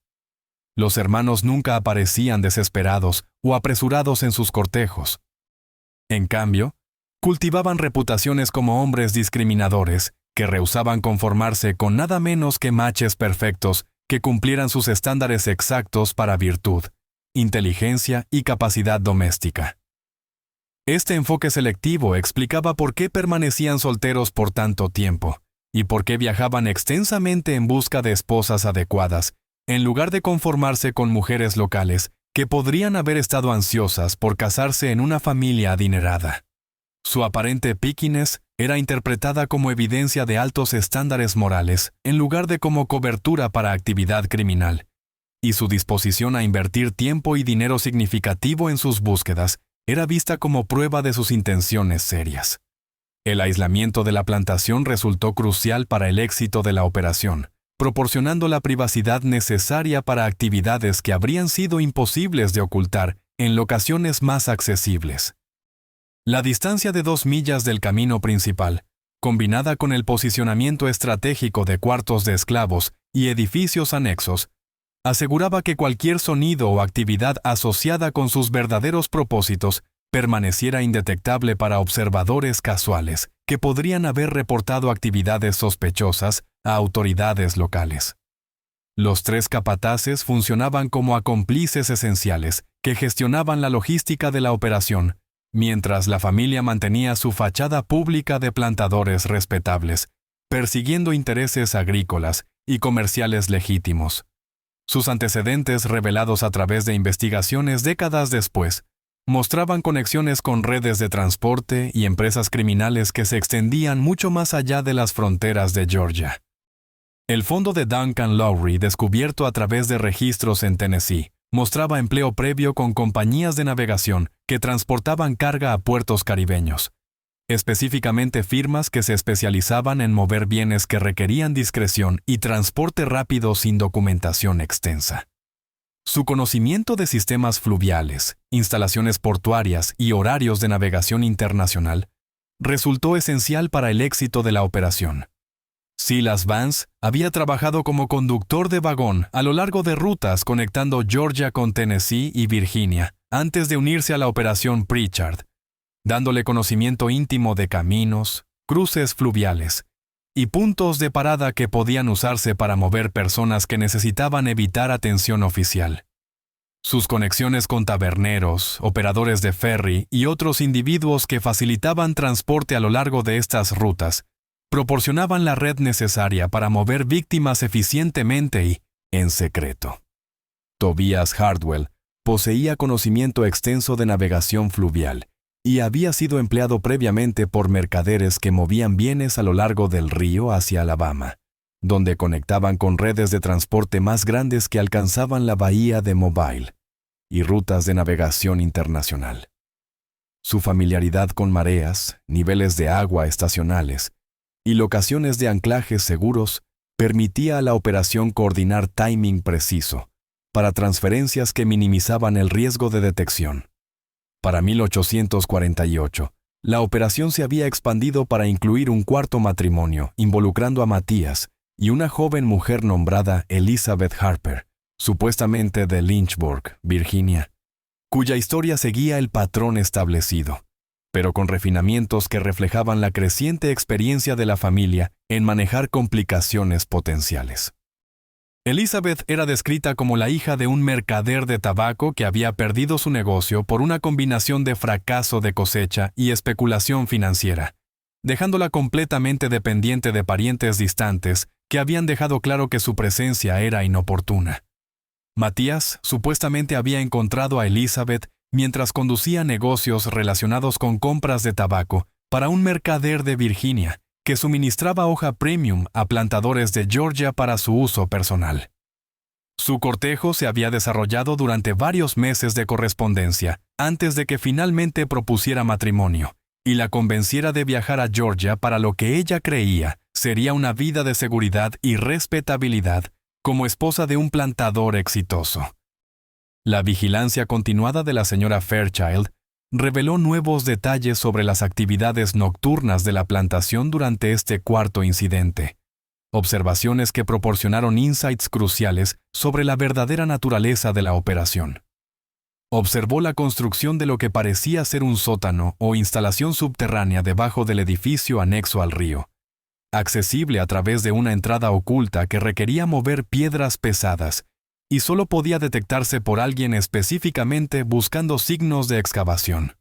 Los hermanos nunca aparecían desesperados o apresurados en sus cortejos. En cambio, cultivaban reputaciones como hombres discriminadores que rehusaban conformarse con nada menos que matches perfectos que cumplieran sus estándares exactos para virtud, inteligencia y capacidad doméstica. Este enfoque selectivo explicaba por qué permanecían solteros por tanto tiempo y por qué viajaban extensamente en busca de esposas adecuadas en lugar de conformarse con mujeres locales que podrían haber estado ansiosas por casarse en una familia adinerada. Su aparente pickiness era interpretada como evidencia de altos estándares morales en lugar de como cobertura para actividad criminal, y su disposición a invertir tiempo y dinero significativo en sus búsquedas era vista como prueba de sus intenciones serias. El aislamiento de la plantación resultó crucial para el éxito de la operación, proporcionando la privacidad necesaria para actividades que habrían sido imposibles de ocultar en locaciones más accesibles. La distancia de 2 millas del camino principal, combinada con el posicionamiento estratégico de cuartos de esclavos y edificios anexos, aseguraba que cualquier sonido o actividad asociada con sus verdaderos propósitos permaneciera indetectable para observadores casuales que podrían haber reportado actividades sospechosas a autoridades locales. Los 3 capataces funcionaban como acómplices esenciales que gestionaban la logística de la operación, mientras la familia mantenía su fachada pública de plantadores respetables, persiguiendo intereses agrícolas y comerciales legítimos. Sus antecedentes revelados a través de investigaciones décadas después mostraban conexiones con redes de transporte y empresas criminales que se extendían mucho más allá de las fronteras de Georgia. El fondo de Duncan Lowry, descubierto a través de registros en Tennessee, mostraba empleo previo con compañías de navegación que transportaban carga a puertos caribeños, específicamente firmas que se especializaban en mover bienes que requerían discreción y transporte rápido sin documentación extensa. Su conocimiento de sistemas fluviales, instalaciones portuarias y horarios de navegación internacional resultó esencial para el éxito de la operación. Silas Vance había trabajado como conductor de vagón a lo largo de rutas conectando Georgia con Tennessee y Virginia antes de unirse a la operación Pritchard, dándole conocimiento íntimo de caminos, cruces fluviales y puntos de parada que podían usarse para mover personas que necesitaban evitar atención oficial. Sus conexiones con taberneros, operadores de ferry y otros individuos que facilitaban transporte a lo largo de estas rutas proporcionaban la red necesaria para mover víctimas eficientemente y en secreto. Tobias Hardwell poseía conocimiento extenso de navegación fluvial y había sido empleado previamente por mercaderes que movían bienes a lo largo del río hacia Alabama, donde conectaban con redes de transporte más grandes que alcanzaban la bahía de Mobile y rutas de navegación internacional. Su familiaridad con mareas, niveles de agua estacionales y locaciones de anclajes seguros permitía a la operación coordinar timing preciso para transferencias que minimizaban el riesgo de detección. Para 1848, la operación se había expandido para incluir un cuarto matrimonio involucrando a Matías y una joven mujer nombrada Elizabeth Harper, supuestamente de Lynchburg, Virginia, cuya historia seguía el patrón establecido, pero con refinamientos que reflejaban la creciente experiencia de la familia en manejar complicaciones potenciales. Elizabeth era descrita como la hija de un mercader de tabaco que había perdido su negocio por una combinación de fracaso de cosecha y especulación financiera, dejándola completamente dependiente de parientes distantes que habían dejado claro que su presencia era inoportuna. Matías supuestamente había encontrado a Elizabeth mientras conducía negocios relacionados con compras de tabaco para un mercader de Virginia que suministraba hoja premium a plantadores de Georgia para su uso personal. Su cortejo se había desarrollado durante varios meses de correspondencia antes de que finalmente propusiera matrimonio y la convenciera de viajar a Georgia para lo que ella creía sería una vida de seguridad y respetabilidad como esposa de un plantador exitoso. La vigilancia continuada de la señora Fairchild reveló nuevos detalles sobre las actividades nocturnas de la plantación durante este cuarto incidente, observaciones que proporcionaron insights cruciales sobre la verdadera naturaleza de la operación. Observó la construcción de lo que parecía ser un sótano o instalación subterránea debajo del edificio anexo al río, accesible a través de una entrada oculta que requería mover piedras pesadas y solo podía detectarse por alguien específicamente buscando signos de excavación.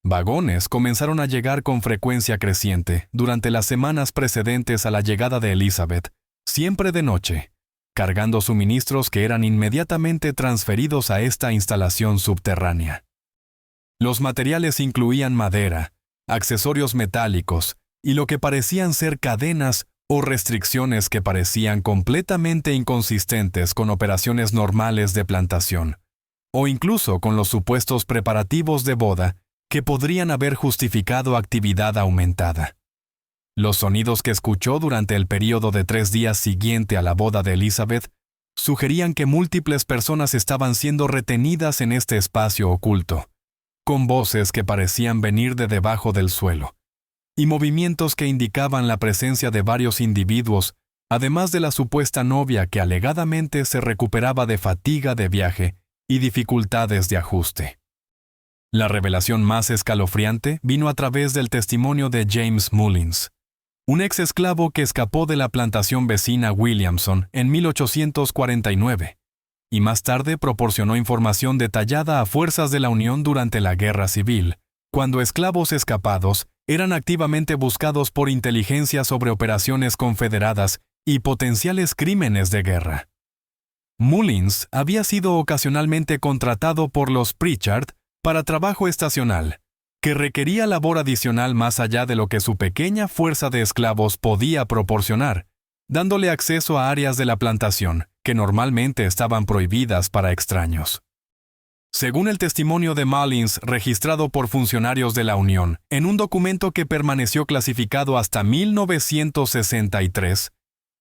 Vagones comenzaron a llegar con frecuencia creciente durante las semanas precedentes a la llegada de Elizabeth, siempre de noche, cargando suministros que eran inmediatamente transferidos a esta instalación subterránea. Los materiales incluían madera, accesorios metálicos y lo que parecían ser cadenas o restricciones que parecían completamente inconsistentes con operaciones normales de plantación, o incluso con los supuestos preparativos de boda que podrían haber justificado actividad aumentada. Los sonidos que escuchó durante el período de 3 días siguiente a la boda de Elizabeth sugerían que múltiples personas estaban siendo retenidas en este espacio oculto, con voces que parecían venir de debajo del suelo, y movimientos que indicaban la presencia de varios individuos, además de la supuesta novia que alegadamente se recuperaba de fatiga de viaje y dificultades de ajuste. La revelación más escalofriante vino a través del testimonio de James Mullins, un ex esclavo que escapó de la plantación vecina Williamson en 1849, y más tarde proporcionó información detallada a fuerzas de la Unión durante la Guerra Civil, cuando esclavos escapados eran activamente buscados por inteligencia sobre operaciones confederadas y potenciales crímenes de guerra. Mullins había sido ocasionalmente contratado por los Pritchard para trabajo estacional, que requería labor adicional más allá de lo que su pequeña fuerza de esclavos podía proporcionar, dándole acceso a áreas de la plantación que normalmente estaban prohibidas para extraños. Según el testimonio de Mullins registrado por funcionarios de la Unión en un documento que permaneció clasificado hasta 1963,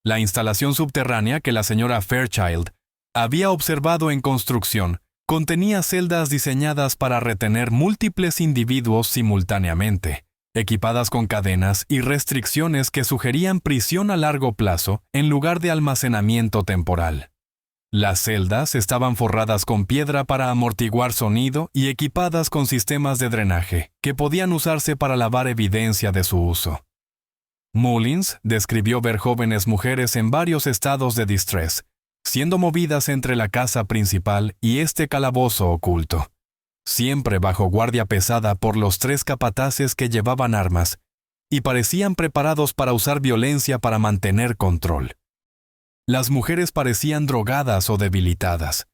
la instalación subterránea que la señora Fairchild había observado en construcción contenía celdas diseñadas para retener múltiples individuos simultáneamente, equipadas con cadenas y restricciones que sugerían prisión a largo plazo en lugar de almacenamiento temporal. Las celdas estaban forradas con piedra para amortiguar sonido y equipadas con sistemas de drenaje que podían usarse para lavar evidencia de su uso. Mullins describió ver jóvenes mujeres en varios estados de distrés, siendo movidas entre la casa principal y este calabozo oculto, siempre bajo guardia pesada por los 3 capataces que llevaban armas y parecían preparados para usar violencia para mantener control. Las mujeres parecían drogadas o debilitadas,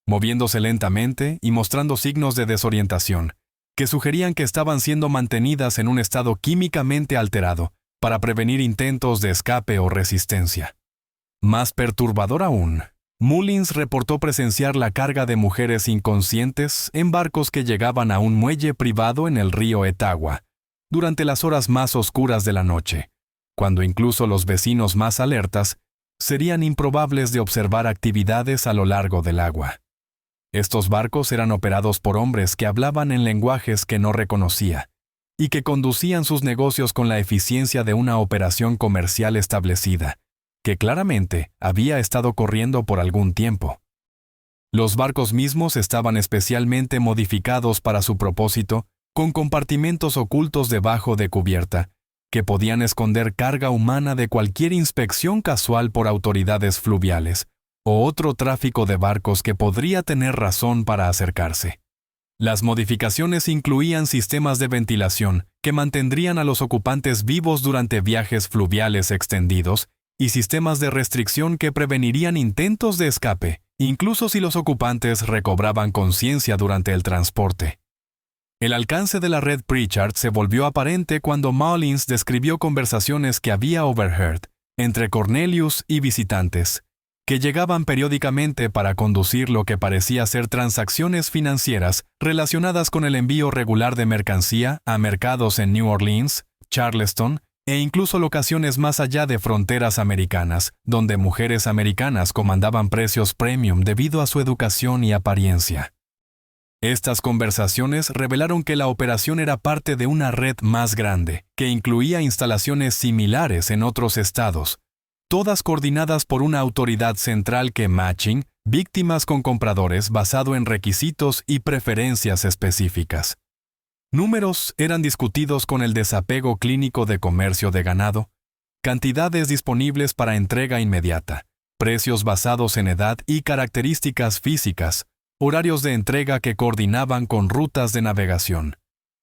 moviéndose lentamente y mostrando signos de desorientación, que sugerían que estaban siendo mantenidas en un estado químicamente alterado para prevenir intentos de escape o resistencia. Más perturbador aún, Mullins reportó presenciar la carga de mujeres inconscientes en barcos que llegaban a un muelle privado en el río Etagua, durante las horas más oscuras de la noche, cuando incluso los vecinos más alertas serían improbables de observar actividades a lo largo del agua. Estos barcos eran operados por hombres que hablaban en lenguajes que no reconocía y que conducían sus negocios con la eficiencia de una operación comercial establecida, que claramente había estado corriendo por algún tiempo. Los barcos mismos estaban especialmente modificados para su propósito, con compartimentos ocultos debajo de cubierta, que podían esconder carga humana de cualquier inspección casual por autoridades fluviales, o otro tráfico de barcos que podría tener razón para acercarse. Las modificaciones incluían sistemas de ventilación que mantendrían a los ocupantes vivos durante viajes fluviales extendidos y sistemas de restricción que prevenirían intentos de escape, incluso si los ocupantes recobraban conciencia durante el transporte. El alcance de la red Pritchard se volvió aparente cuando Mullins describió conversaciones que había overheard entre Cornelius y visitantes, que llegaban periódicamente para conducir lo que parecía ser transacciones financieras relacionadas con el envío regular de mercancía a mercados en New Orleans, Charleston e incluso locaciones más allá de fronteras americanas, donde mujeres americanas comandaban precios premium debido a su educación y apariencia. Estas conversaciones revelaron que la operación era parte de una red más grande, que incluía instalaciones similares en otros estados, todas coordinadas por una autoridad central que matching víctimas con compradores basado en requisitos y preferencias específicas. Números eran discutidos con el desapego clínico de comercio de ganado, cantidades disponibles para entrega inmediata, precios basados en edad y características físicas, horarios de entrega que coordinaban con rutas de navegación,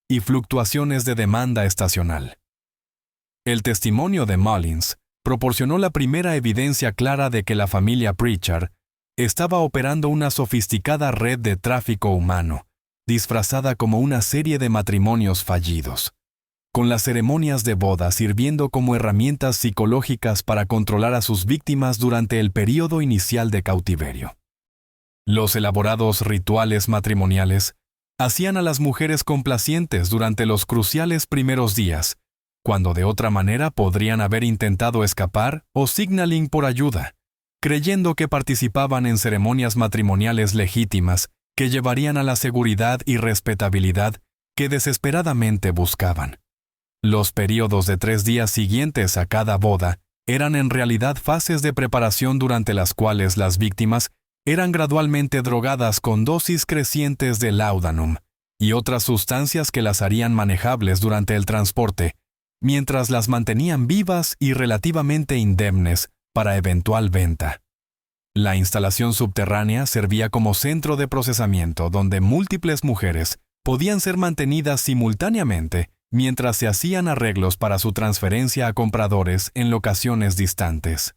y fluctuaciones de demanda estacional. El testimonio de Mullins proporcionó la primera evidencia clara de que la familia Pritchard estaba operando una sofisticada red de tráfico humano, disfrazada como una serie de matrimonios fallidos, con las ceremonias de boda sirviendo como herramientas psicológicas para controlar a sus víctimas durante el período inicial de cautiverio. Los elaborados rituales matrimoniales hacían a las mujeres complacientes durante los cruciales primeros días, cuando de otra manera podrían haber intentado escapar o signaling por ayuda, creyendo que participaban en ceremonias matrimoniales legítimas que llevarían a la seguridad y respetabilidad que desesperadamente buscaban. Los períodos de 3 días siguientes a cada boda eran en realidad fases de preparación durante las cuales las víctimas eran gradualmente drogadas con dosis crecientes de laudanum y otras sustancias que las harían manejables durante el transporte, mientras las mantenían vivas y relativamente indemnes para eventual venta. La instalación subterránea servía como centro de procesamiento donde múltiples mujeres podían ser mantenidas simultáneamente mientras se hacían arreglos para su transferencia a compradores en locaciones distantes.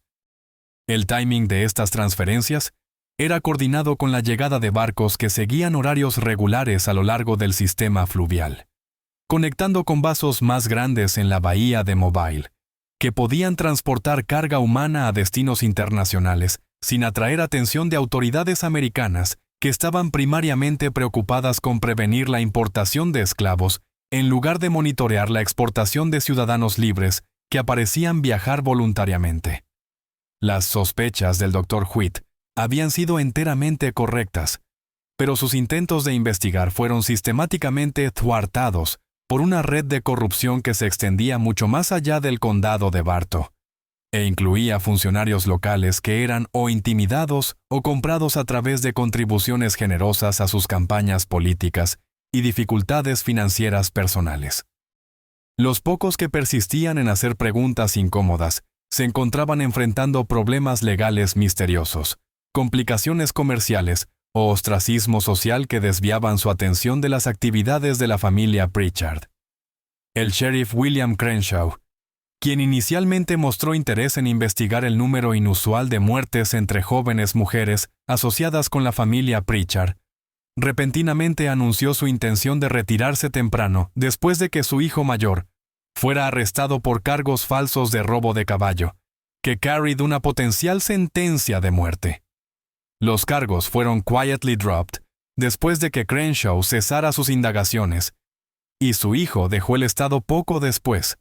El timing de estas transferencias era coordinado con la llegada de barcos que seguían horarios regulares a lo largo del sistema fluvial, conectando con vasos más grandes en la bahía de Mobile, que podían transportar carga humana a destinos internacionales sin atraer atención de autoridades americanas que estaban primariamente preocupadas con prevenir la importación de esclavos en lugar de monitorear la exportación de ciudadanos libres que aparecían viajar voluntariamente. Las sospechas del Dr. Whitt habían sido enteramente correctas, pero sus intentos de investigar fueron sistemáticamente thwartados por una red de corrupción que se extendía mucho más allá del condado de Bartow, e incluía funcionarios locales que eran o intimidados o comprados a través de contribuciones generosas a sus campañas políticas y dificultades financieras personales. Los pocos que persistían en hacer preguntas incómodas se encontraban enfrentando problemas legales misteriosos, complicaciones comerciales o ostracismo social que desviaban su atención de las actividades de la familia Pritchard. El sheriff William Crenshaw, quien inicialmente mostró interés en investigar el número inusual de muertes entre jóvenes mujeres asociadas con la familia Pritchard, repentinamente anunció su intención de retirarse temprano después de que su hijo mayor fuera arrestado por cargos falsos de robo de caballo, que carried una potencial sentencia de muerte. Los cargos fueron quietly dropped después de que Crenshaw cesara sus indagaciones, y su hijo dejó el estado poco después,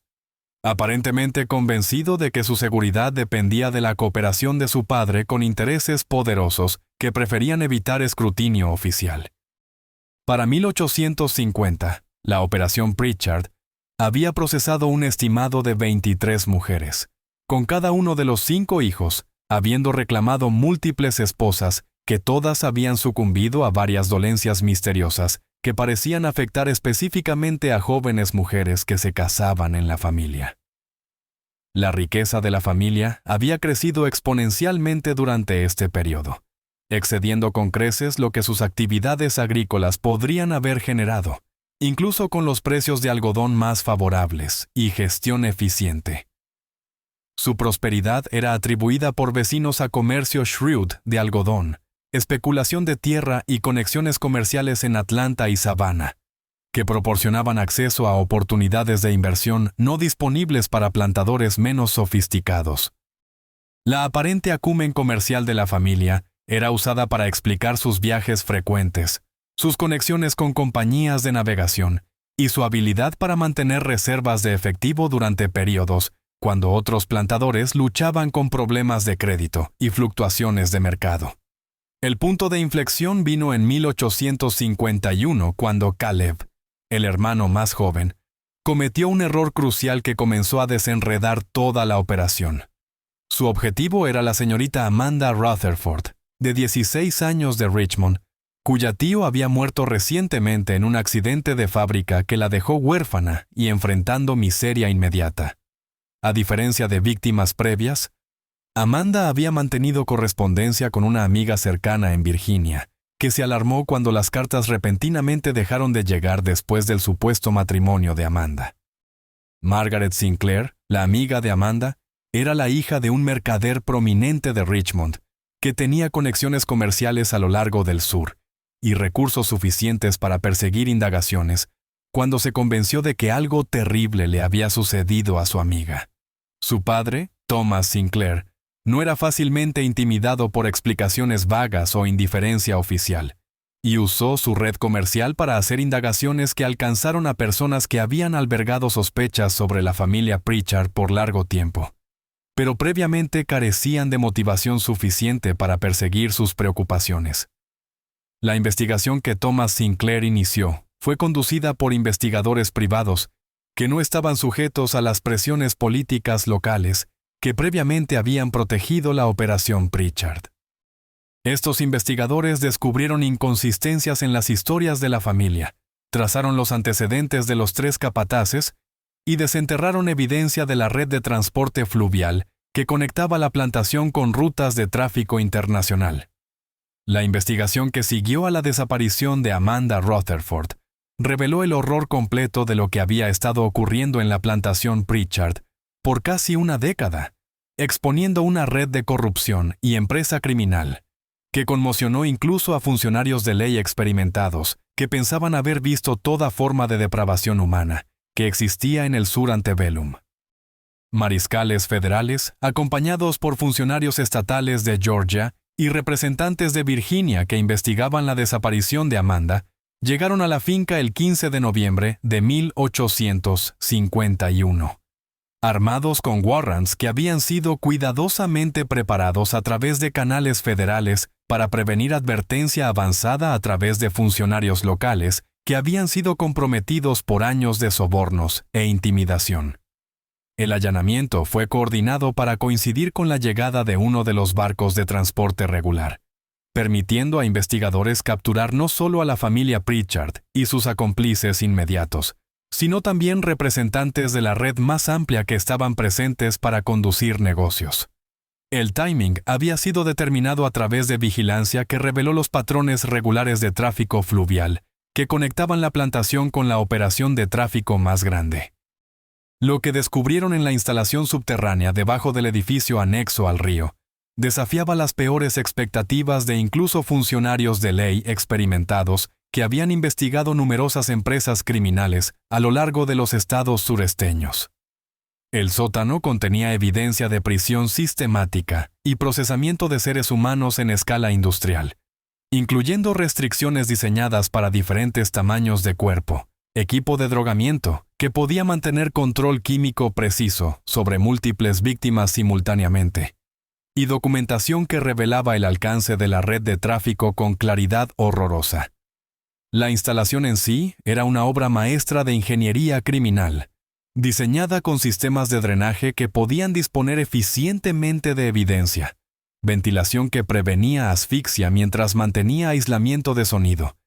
aparentemente convencido de que su seguridad dependía de la cooperación de su padre con intereses poderosos que preferían evitar escrutinio oficial. Para 1850, la Operación Pritchard había procesado un estimado de 23 mujeres, con cada uno de los 5 hijos habiendo reclamado múltiples esposas que todas habían sucumbido a varias dolencias misteriosas que parecían afectar específicamente a jóvenes mujeres que se casaban en la familia. La riqueza de la familia había crecido exponencialmente durante este periodo, excediendo con creces lo que sus actividades agrícolas podrían haber generado, incluso con los precios de algodón más favorables y gestión eficiente. Su prosperidad era atribuida por vecinos a comercio shrewd de algodón, especulación de tierra y conexiones comerciales en Atlanta y Savannah, que proporcionaban acceso a oportunidades de inversión no disponibles para plantadores menos sofisticados. La aparente acumen comercial de la familia era usada para explicar sus viajes frecuentes, sus conexiones con compañías de navegación y su habilidad para mantener reservas de efectivo durante periodos cuando otros plantadores luchaban con problemas de crédito y fluctuaciones de mercado. El punto de inflexión vino en 1851 cuando Caleb, el hermano más joven, cometió un error crucial que comenzó a desenredar toda la operación. Su objetivo era la señorita Amanda Rutherford, de 16 años de Richmond, cuya tío había muerto recientemente en un accidente de fábrica que la dejó huérfana y enfrentando miseria inmediata. A diferencia de víctimas previas, Amanda había mantenido correspondencia con una amiga cercana en Virginia, que se alarmó cuando las cartas repentinamente dejaron de llegar después del supuesto matrimonio de Amanda. Margaret Sinclair, la amiga de Amanda, Era la hija de un mercader prominente de Richmond, que tenía conexiones comerciales a lo largo del sur y recursos suficientes para perseguir indagaciones, cuando se convenció de que algo terrible le había sucedido a su amiga. Su padre, Thomas Sinclair, no era fácilmente intimidado por explicaciones vagas o indiferencia oficial, y usó su red comercial para hacer indagaciones que alcanzaron a personas que habían albergado sospechas sobre la familia Pritchard por largo tiempo, pero previamente carecían de motivación suficiente para perseguir sus preocupaciones. La investigación que Thomas Sinclair inició fue conducida por investigadores privados que no estaban sujetos a las presiones políticas locales que previamente habían protegido la operación Pritchard. Estos investigadores descubrieron inconsistencias en las historias de la familia, trazaron los antecedentes de los 3 capataces y desenterraron evidencia de la red de transporte fluvial que conectaba la plantación con rutas de tráfico internacional. La investigación que siguió a la desaparición de Amanda Rutherford reveló el horror completo de lo que había estado ocurriendo en la plantación Pritchard por casi una década, exponiendo una red de corrupción y empresa criminal que conmocionó incluso a funcionarios de ley experimentados que pensaban haber visto toda forma de depravación humana que existía en el sur antebellum. Mariscales federales, acompañados por funcionarios estatales de Georgia y representantes de Virginia que investigaban la desaparición de Amanda, llegaron a la finca el 15 de noviembre de 1851, armados con warrants que habían sido cuidadosamente preparados a través de canales federales para prevenir advertencia avanzada a través de funcionarios locales que habían sido comprometidos por años de sobornos e intimidación. El allanamiento fue coordinado para coincidir con la llegada de uno de los barcos de transporte regular, permitiendo a investigadores capturar no solo a la familia Pritchard y sus acómplices inmediatos, sino también representantes de la red más amplia que estaban presentes para conducir negocios. El timing había sido determinado a través de vigilancia que reveló los patrones regulares de tráfico fluvial que conectaban la plantación con la operación de tráfico más grande. Lo que descubrieron en la instalación subterránea debajo del edificio anexo al río desafiaba las peores expectativas de incluso funcionarios de ley experimentados que habían investigado numerosas empresas criminales a lo largo de los estados suresteños. El sótano contenía evidencia de prisión sistemática y procesamiento de seres humanos en escala industrial, incluyendo restricciones diseñadas para diferentes tamaños de cuerpo, equipo de drogamiento que podía mantener control químico preciso sobre múltiples víctimas simultáneamente, y documentación que revelaba el alcance de la red de tráfico con claridad horrorosa. La instalación en sí era una obra maestra de ingeniería criminal, diseñada con sistemas de drenaje que podían disponer eficientemente de evidencia, ventilación que prevenía asfixia mientras mantenía aislamiento de sonido,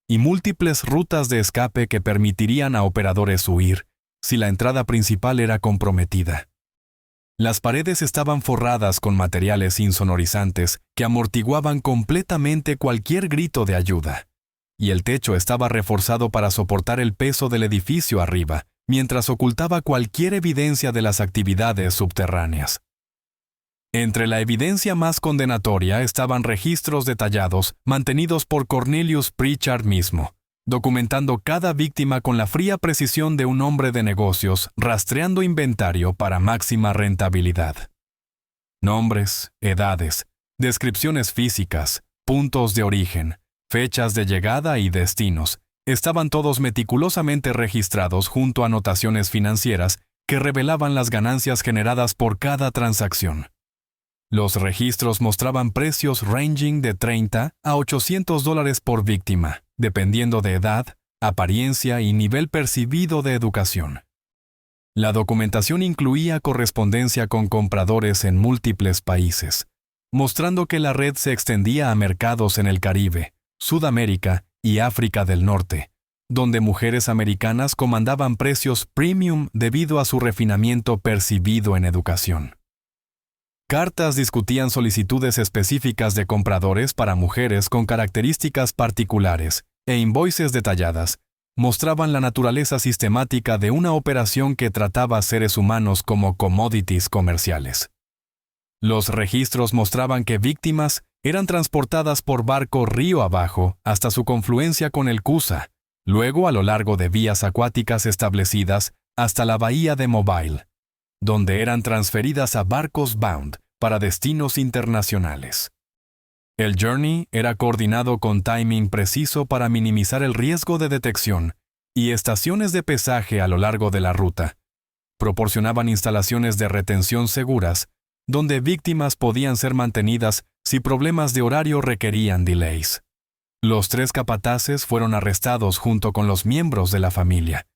y múltiples rutas de escape que permitirían a operadores huir si la entrada principal era comprometida. Las paredes estaban forradas con materiales insonorizantes que amortiguaban completamente cualquier grito de ayuda, y el techo estaba reforzado para soportar el peso del edificio arriba, mientras ocultaba cualquier evidencia de las actividades subterráneas. Entre la evidencia más condenatoria estaban registros detallados mantenidos por Cornelius Pritchard mismo, documentando cada víctima con la fría precisión de un hombre de negocios rastreando inventario para máxima rentabilidad. Nombres, edades, descripciones físicas, puntos de origen, fechas de llegada y destinos, estaban todos meticulosamente registrados junto a anotaciones financieras que revelaban las ganancias generadas por cada transacción. Los registros mostraban precios ranging de $30 a $800 por víctima, dependiendo de edad, apariencia y nivel percibido de educación. La documentación incluía correspondencia con compradores en múltiples países, mostrando que la red se extendía a mercados en el Caribe, Sudamérica y África del Norte, donde mujeres americanas comandaban precios premium debido a su refinamiento percibido en educación. Cartas discutían solicitudes específicas de compradores para mujeres con características particulares e invoices detalladas mostraban la naturaleza sistemática de una operación que trataba a seres humanos como commodities comerciales. Los registros mostraban que víctimas eran transportadas por barco río abajo hasta su confluencia con el Coosa, luego a lo largo de vías acuáticas establecidas hasta la bahía de Mobile, donde eran transferidas a barcos bound para destinos internacionales. El Journey era coordinado con timing preciso para minimizar el riesgo de detección, y estaciones de pesaje a lo largo de la ruta proporcionaban instalaciones de retención seguras, donde víctimas podían ser mantenidas si problemas de horario requerían delays. Los 3 capataces fueron arrestados junto con los miembros de la familia,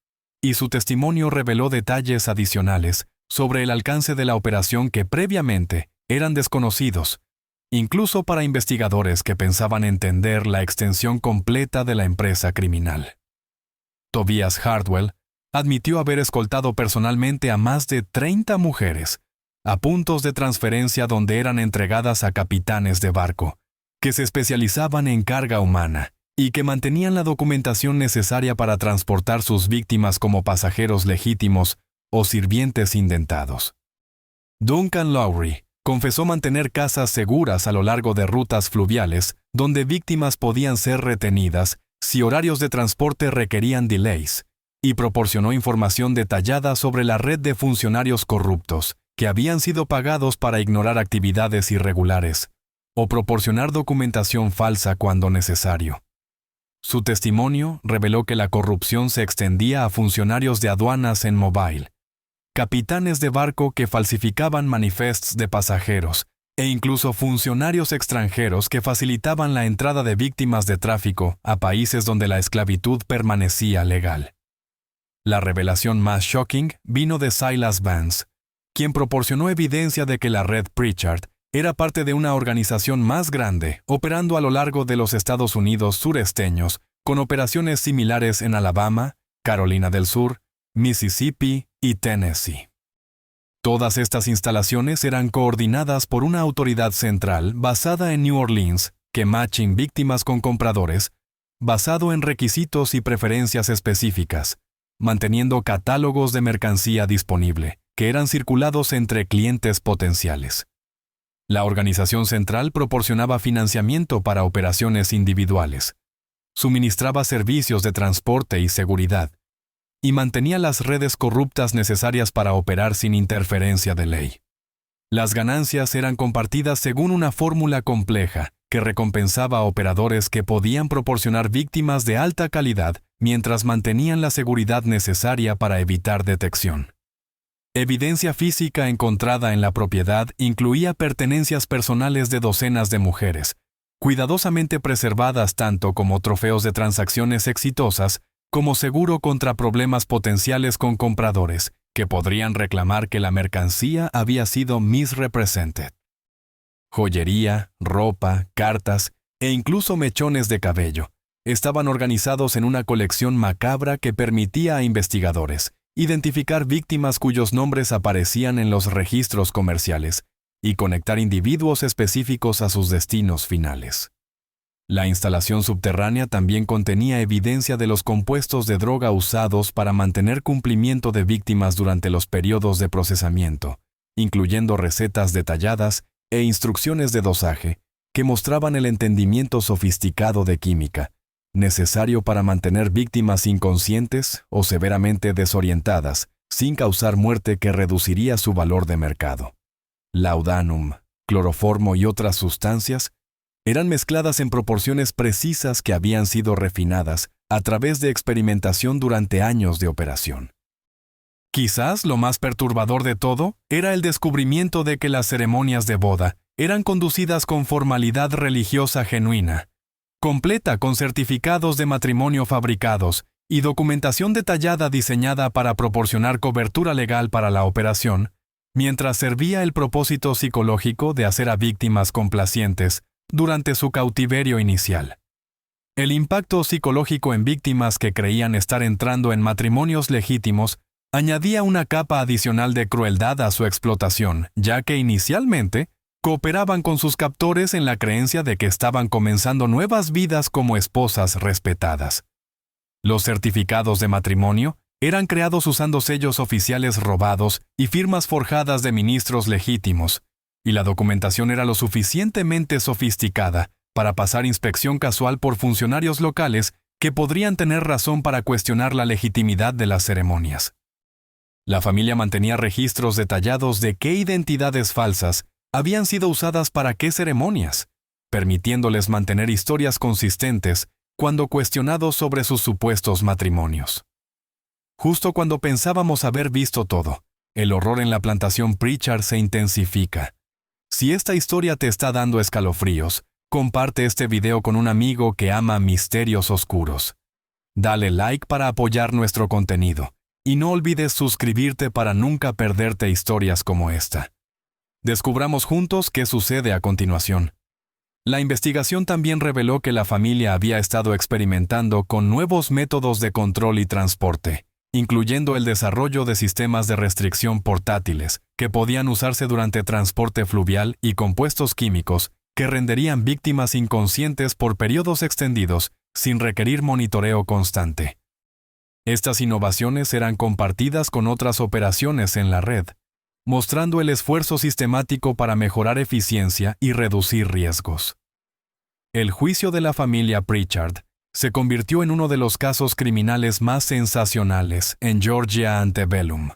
y su testimonio reveló detalles adicionales sobre el alcance de la operación que previamente eran desconocidos, incluso para investigadores que pensaban entender la extensión completa de la empresa criminal. Tobias Hardwell admitió haber escoltado personalmente a más de 30 mujeres a puntos de transferencia donde eran entregadas a capitanes de barco, que se especializaban en carga humana y que mantenían la documentación necesaria para transportar sus víctimas como pasajeros legítimos o sirvientes indentados. Duncan Lowry confesó mantener casas seguras a lo largo de rutas fluviales donde víctimas podían ser retenidas si horarios de transporte requerían delays, y proporcionó información detallada sobre la red de funcionarios corruptos que habían sido pagados para ignorar actividades irregulares o proporcionar documentación falsa cuando necesario. Su testimonio reveló que la corrupción se extendía a funcionarios de aduanas en Mobile, capitanes de barco que falsificaban manifests de pasajeros, e incluso funcionarios extranjeros que facilitaban la entrada de víctimas de tráfico a países donde la esclavitud permanecía legal. La revelación más shocking vino de Silas Vance, quien proporcionó evidencia de que la red Pritchard era parte de una organización más grande operando a lo largo de los Estados Unidos suresteños, con operaciones similares en Alabama, Carolina del Sur, Mississippi y Tennessee. Todas estas instalaciones eran coordinadas por una autoridad central basada en New Orleans, que matching víctimas con compradores, basado en requisitos y preferencias específicas, manteniendo catálogos de mercancía disponible, que eran circulados entre clientes potenciales. La organización central proporcionaba financiamiento para operaciones individuales, suministraba servicios de transporte y seguridad, y mantenía las redes corruptas necesarias para operar sin interferencia de ley. Las ganancias eran compartidas según una fórmula compleja que recompensaba a operadores que podían proporcionar víctimas de alta calidad mientras mantenían la seguridad necesaria para evitar detección. Evidencia física encontrada en la propiedad incluía pertenencias personales de docenas de mujeres, cuidadosamente preservadas tanto como trofeos de transacciones exitosas como seguro contra problemas potenciales con compradores que podrían reclamar que la mercancía había sido misrepresented. Joyería, ropa, cartas e incluso mechones de cabello estaban organizados en una colección macabra que permitía a investigadores identificar víctimas cuyos nombres aparecían en los registros comerciales y conectar individuos específicos a sus destinos finales. La instalación subterránea también contenía evidencia de los compuestos de droga usados para mantener cumplimiento de víctimas durante los periodos de procesamiento, incluyendo recetas detalladas e instrucciones de dosaje que mostraban el entendimiento sofisticado de química, necesario para mantener víctimas inconscientes o severamente desorientadas, sin causar muerte que reduciría su valor de mercado. Laudanum, cloroformo y otras sustancias eran mezcladas en proporciones precisas que habían sido refinadas a través de experimentación durante años de operación. Quizás lo más perturbador de todo era el descubrimiento de que las ceremonias de boda eran conducidas con formalidad religiosa genuina, completa con certificados de matrimonio fabricados y documentación detallada diseñada para proporcionar cobertura legal para la operación, mientras servía el propósito psicológico de hacer a víctimas complacientes durante su cautiverio inicial. El impacto psicológico en víctimas que creían estar entrando en matrimonios legítimos añadía una capa adicional de crueldad a su explotación, ya que inicialmente cooperaban con sus captores en la creencia de que estaban comenzando nuevas vidas como esposas respetadas. Los certificados de matrimonio eran creados usando sellos oficiales robados y firmas forjadas de ministros legítimos, y la documentación era lo suficientemente sofisticada para pasar inspección casual por funcionarios locales que podrían tener razón para cuestionar la legitimidad de las ceremonias. La familia mantenía registros detallados de qué identidades falsas habían sido usadas para qué ceremonias, permitiéndoles mantener historias consistentes cuando cuestionados sobre sus supuestos matrimonios. Justo cuando pensábamos haber visto todo, el horror en la plantación Pritchard se intensifica. Si esta historia te está dando escalofríos, comparte este video con un amigo que ama misterios oscuros. Dale like para apoyar nuestro contenido y no olvides suscribirte para nunca perderte historias como esta. Descubramos juntos qué sucede a continuación. La investigación también reveló que la familia había estado experimentando con nuevos métodos de control y transporte, incluyendo el desarrollo de sistemas de restricción portátiles que podían usarse durante transporte fluvial y compuestos químicos que renderían víctimas inconscientes por periodos extendidos sin requerir monitoreo constante. Estas innovaciones eran compartidas con otras operaciones en la red, mostrando el esfuerzo sistemático para mejorar eficiencia y reducir riesgos. El juicio de la familia Pritchard se convirtió en uno de los casos criminales más sensacionales en Georgia antebellum.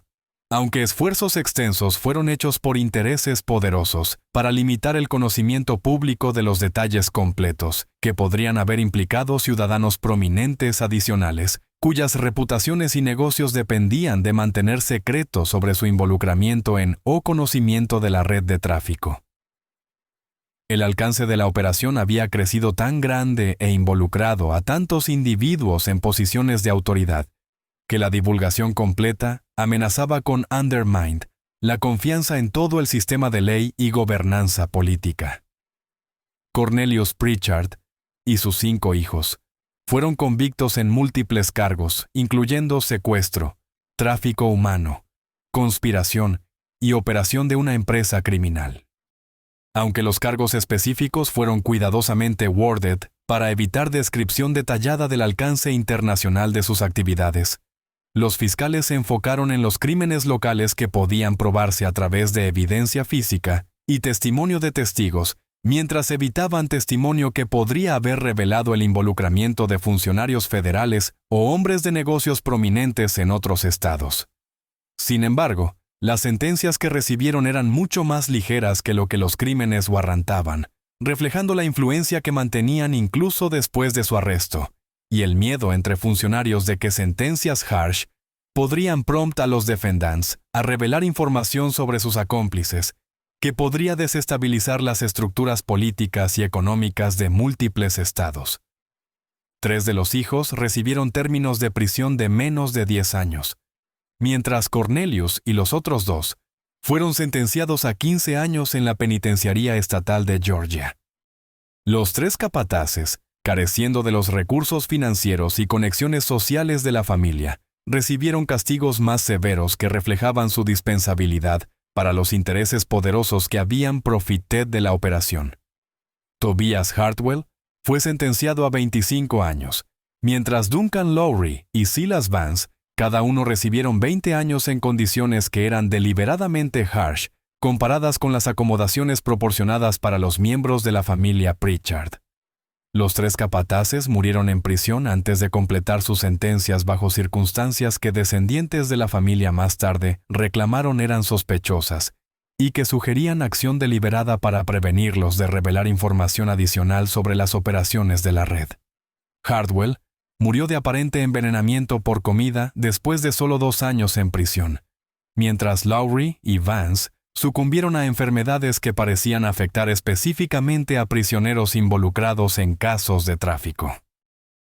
Aunque esfuerzos extensos fueron hechos por intereses poderosos para limitar el conocimiento público de los detalles completos que podrían haber implicado ciudadanos prominentes adicionales, cuyas reputaciones y negocios dependían de mantener secretos sobre su involucramiento en o conocimiento de la red de tráfico. El alcance de la operación había crecido tan grande e involucrado a tantos individuos en posiciones de autoridad, que la divulgación completa amenazaba con undermine la confianza en todo el sistema de ley y gobernanza política. Cornelius Pritchard y sus 5 hijos fueron convictos en múltiples cargos, incluyendo secuestro, tráfico humano, conspiración y operación de una empresa criminal. Aunque los cargos específicos fueron cuidadosamente worded para evitar descripción detallada del alcance internacional de sus actividades, los fiscales se enfocaron en los crímenes locales que podían probarse a través de evidencia física y testimonio de testigos, mientras evitaban testimonio que podría haber revelado el involucramiento de funcionarios federales o hombres de negocios prominentes en otros estados. Sin embargo, las sentencias que recibieron eran mucho más ligeras que lo que los crímenes warrantaban, reflejando la influencia que mantenían incluso después de su arresto, y el miedo entre funcionarios de que sentencias harsh podrían promptar a los defendants a revelar información sobre sus acómplices, que podría desestabilizar las estructuras políticas y económicas de múltiples estados. 3 de los hijos recibieron términos de prisión de menos de 10 años, mientras Cornelius y los otros 2 fueron sentenciados a 15 años en la penitenciaría estatal de Georgia. Los 3 capataces, careciendo de los recursos financieros y conexiones sociales de la familia, recibieron castigos más severos que reflejaban su dispensabilidad para los intereses poderosos que habían profitado de la operación. Tobias Hartwell fue sentenciado a 25 años, mientras Duncan Lowry y Silas Vance cada uno recibieron 20 años en condiciones que eran deliberadamente harsh comparadas con las acomodaciones proporcionadas para los miembros de la familia Pritchard. Los 3 capataces murieron en prisión antes de completar sus sentencias bajo circunstancias que descendientes de la familia más tarde reclamaron eran sospechosas y que sugerían acción deliberada para prevenirlos de revelar información adicional sobre las operaciones de la red. Hartwell murió de aparente envenenamiento por comida después de solo 2 años en prisión, mientras Lowry y Vance sucumbieron a enfermedades que parecían afectar específicamente a prisioneros involucrados en casos de tráfico.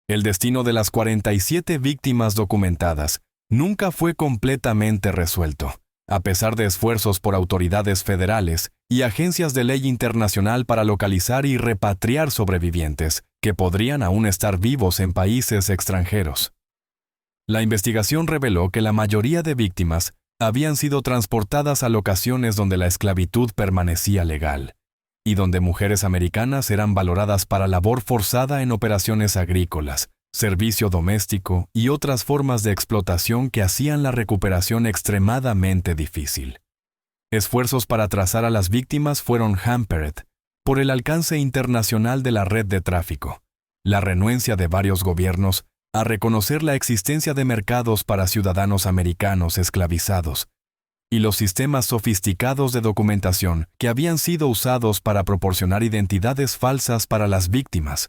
El destino de las 47 víctimas documentadas nunca fue completamente resuelto, a pesar de esfuerzos por autoridades federales y agencias de ley internacional para localizar y repatriar sobrevivientes que podrían aún estar vivos en países extranjeros. La investigación reveló que la mayoría de víctimas habían sido transportadas a locaciones donde la esclavitud permanecía legal, y donde mujeres americanas eran valoradas para labor forzada en operaciones agrícolas, servicio doméstico y otras formas de explotación que hacían la recuperación extremadamente difícil. Esfuerzos para trazar a las víctimas fueron hampered por el alcance internacional de la red de tráfico, la renuencia de varios gobiernos a reconocer la existencia de mercados para ciudadanos americanos esclavizados, y los sistemas sofisticados de documentación que habían sido usados para proporcionar identidades falsas para las víctimas.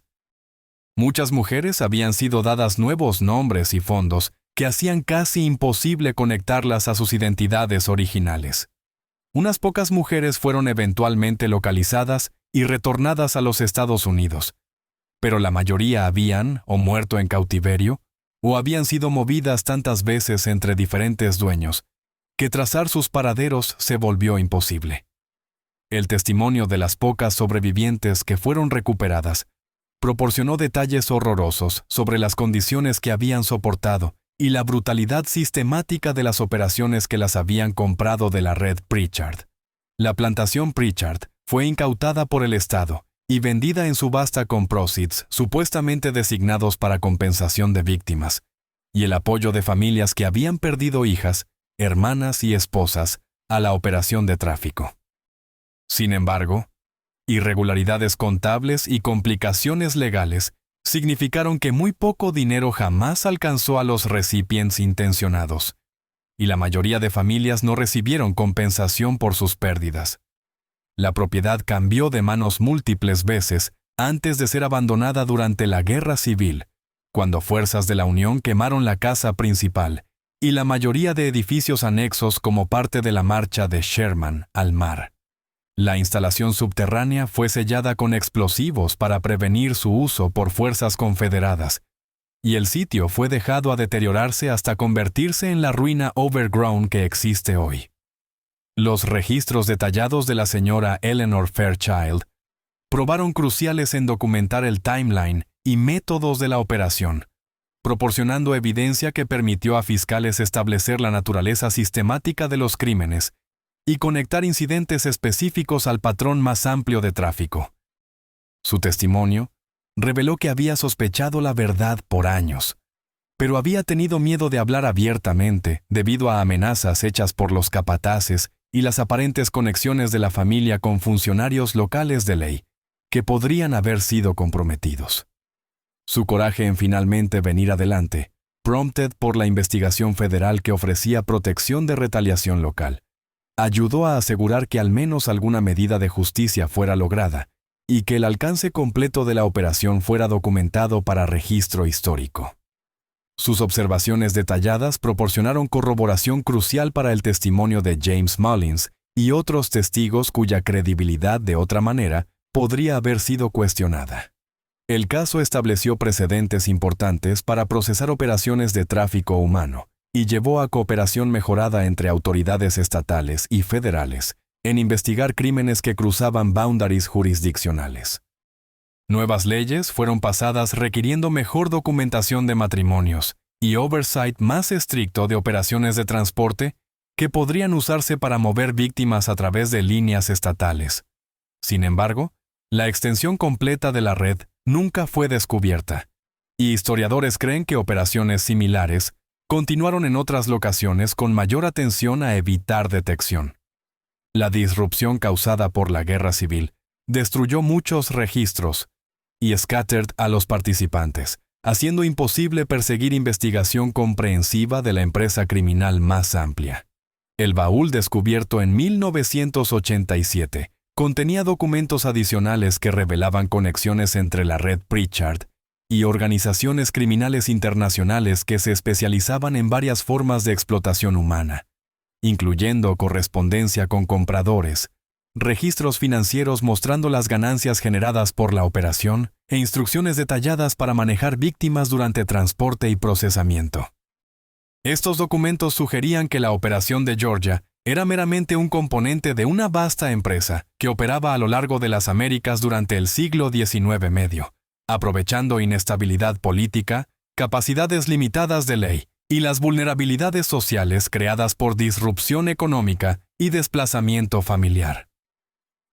Muchas mujeres habían sido dadas nuevos nombres y fondos que hacían casi imposible conectarlas a sus identidades originales. Unas pocas mujeres fueron eventualmente localizadas y retornadas a los Estados Unidos, pero la mayoría habían o muerto en cautiverio o habían sido movidas tantas veces entre diferentes dueños que trazar sus paraderos se volvió imposible. El testimonio de las pocas sobrevivientes que fueron recuperadas proporcionó detalles horrorosos sobre las condiciones que habían soportado y la brutalidad sistemática de las operaciones que las habían comprado de la red Pritchard. La plantación Pritchard fue incautada por el Estado y vendida en subasta con proceeds supuestamente designados para compensación de víctimas, y el apoyo de familias que habían perdido hijas, hermanas y esposas a la operación de tráfico. Sin embargo, irregularidades contables y complicaciones legales significaron que muy poco dinero jamás alcanzó a los recipientes intencionados, y la mayoría de familias no recibieron compensación por sus pérdidas. La propiedad cambió de manos múltiples veces antes de ser abandonada durante la Guerra Civil, cuando fuerzas de la Unión quemaron la casa principal y la mayoría de edificios anexos como parte de la marcha de Sherman al mar. La instalación subterránea fue sellada con explosivos para prevenir su uso por fuerzas confederadas, y el sitio fue dejado a deteriorarse hasta convertirse en la ruina overgrown que existe hoy. Los registros detallados de la señora Eleanor Fairchild probaron cruciales en documentar el timeline y métodos de la operación, proporcionando evidencia que permitió a fiscales establecer la naturaleza sistemática de los crímenes y conectar incidentes específicos al patrón más amplio de tráfico. Su testimonio reveló que había sospechado la verdad por años, pero había tenido miedo de hablar abiertamente debido a amenazas hechas por los capataces y las aparentes conexiones de la familia con funcionarios locales de ley, que podrían haber sido comprometidos. Su coraje en finalmente venir adelante, prompted por la investigación federal que ofrecía protección de retaliación local, ayudó a asegurar que al menos alguna medida de justicia fuera lograda y que el alcance completo de la operación fuera documentado para registro histórico. Sus observaciones detalladas proporcionaron corroboración crucial para el testimonio de James Mullins y otros testigos cuya credibilidad de otra manera podría haber sido cuestionada. El caso estableció precedentes importantes para procesar operaciones de tráfico humano y llevó a cooperación mejorada entre autoridades estatales y federales en investigar crímenes que cruzaban boundaries jurisdiccionales. Nuevas leyes fueron pasadas requiriendo mejor documentación de matrimonios y oversight más estricto de operaciones de transporte que podrían usarse para mover víctimas a través de líneas estatales. Sin embargo, la extensión completa de la red nunca fue descubierta, y historiadores creen que operaciones similares continuaron en otras locaciones con mayor atención a evitar detección. La disrupción causada por la Guerra Civil destruyó muchos registros y scattered a los participantes, haciendo imposible perseguir investigación comprensiva de la empresa criminal más amplia. El baúl descubierto en 1987 contenía documentos adicionales que revelaban conexiones entre la red Pritchard y organizaciones criminales internacionales que se especializaban en varias formas de explotación humana, incluyendo correspondencia con compradores, registros financieros mostrando las ganancias generadas por la operación e instrucciones detalladas para manejar víctimas durante transporte y procesamiento. Estos documentos sugerían que la operación de Georgia era meramente un componente de una vasta empresa que operaba a lo largo de las Américas durante el siglo XIX medio, aprovechando inestabilidad política, capacidades limitadas de ley y las vulnerabilidades sociales creadas por disrupción económica y desplazamiento familiar.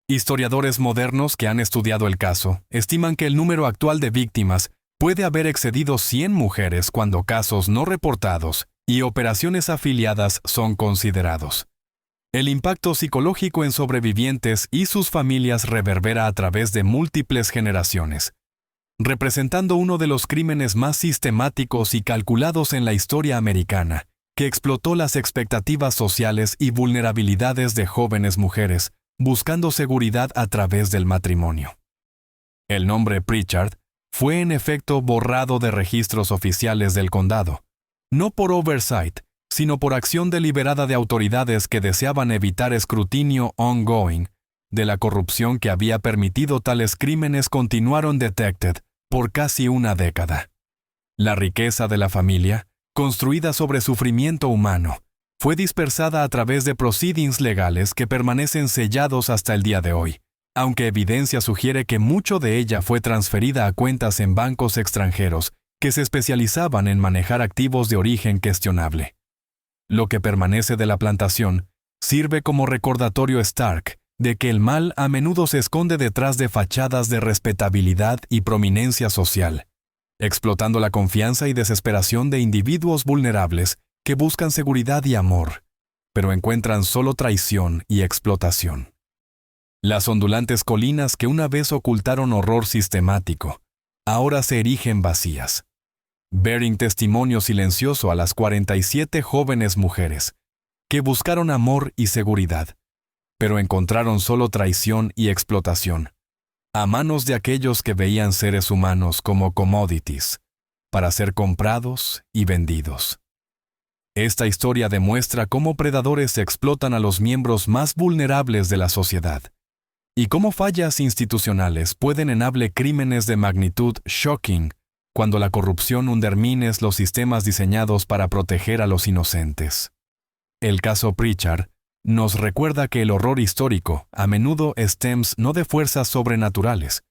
Historiadores modernos que han estudiado el caso estiman que el número actual de víctimas puede haber excedido 100 mujeres cuando casos no reportados y operaciones afiliadas son considerados. El impacto psicológico en sobrevivientes y sus familias reverbera a través de múltiples generaciones, representando uno de los crímenes más sistemáticos y calculados en la historia americana, que explotó las expectativas sociales y vulnerabilidades de jóvenes mujeres, buscando seguridad a través del matrimonio. El nombre Pritchard fue en efecto borrado de registros oficiales del condado, no por oversight, sino por acción deliberada de autoridades que deseaban evitar escrutinio ongoing de la corrupción que había permitido tales crímenes continuaron detected por casi una década. La riqueza de la familia, construida sobre sufrimiento humano, fue dispersada a través de proceedings legales que permanecen sellados hasta el día de hoy, aunque evidencia sugiere que mucho de ella fue transferida a cuentas en bancos extranjeros que se especializaban en manejar activos de origen cuestionable. Lo que permanece de la plantación sirve como recordatorio stark de que el mal a menudo se esconde detrás de fachadas de respetabilidad y prominencia social, explotando la confianza y desesperación de individuos vulnerables que buscan seguridad y amor, pero encuentran solo traición y explotación. Las ondulantes colinas que una vez ocultaron horror sistemático, ahora se erigen vacías, bearing testimonio silencioso a las 47 jóvenes mujeres que buscaron amor y seguridad, pero encontraron solo traición y explotación, a manos de aquellos que veían seres humanos como commodities, para ser comprados y vendidos. Esta historia demuestra cómo predadores explotan a los miembros más vulnerables de la sociedad, y cómo fallas institucionales pueden enablar crímenes de magnitud shocking cuando la corrupción undermine los sistemas diseñados para proteger a los inocentes. El caso Pritchard nos recuerda que el horror histórico a menudo stems no de fuerzas sobrenaturales,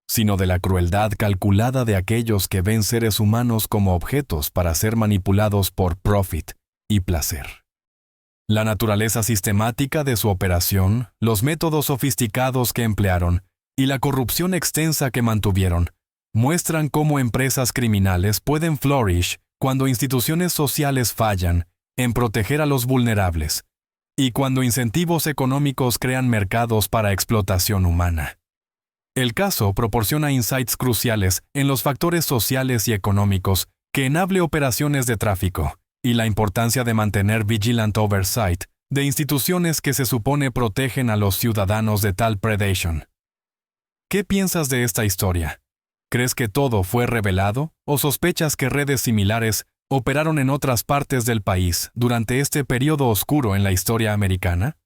sino de la crueldad calculada de aquellos que ven seres humanos como objetos para ser manipulados por profit y placer. La naturaleza sistemática de su operación, los métodos sofisticados que emplearon y la corrupción extensa que mantuvieron muestran cómo empresas criminales pueden flourish cuando instituciones sociales fallan en proteger a los vulnerables y cuando incentivos económicos crean mercados para explotación humana. El caso proporciona insights cruciales en los factores sociales y económicos que enablen operaciones de tráfico y la importancia de mantener vigilant oversight de instituciones que se supone protegen a los ciudadanos de tal predation. ¿Qué piensas de esta historia? ¿Crees que todo fue revelado o sospechas que redes similares operaron en otras partes del país durante este periodo oscuro en la historia americana?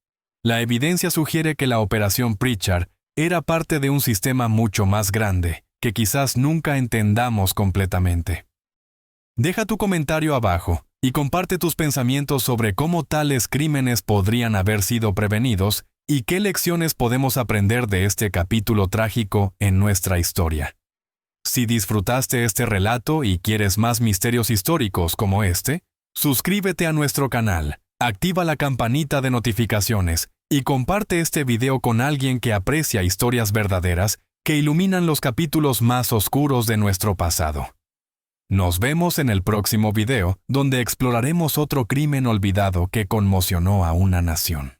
La evidencia sugiere que la Operación Pritchard era parte de un sistema mucho más grande, que quizás nunca entendamos completamente. Deja tu comentario abajo y comparte tus pensamientos sobre cómo tales crímenes podrían haber sido prevenidos y qué lecciones podemos aprender de este capítulo trágico en nuestra historia. Si disfrutaste este relato y quieres más misterios históricos como este, suscríbete a nuestro canal, activa la campanita de notificaciones y comparte este video con alguien que aprecia historias verdaderas que iluminan los capítulos más oscuros de nuestro pasado. Nos vemos en el próximo video donde exploraremos otro crimen olvidado que conmocionó a una nación.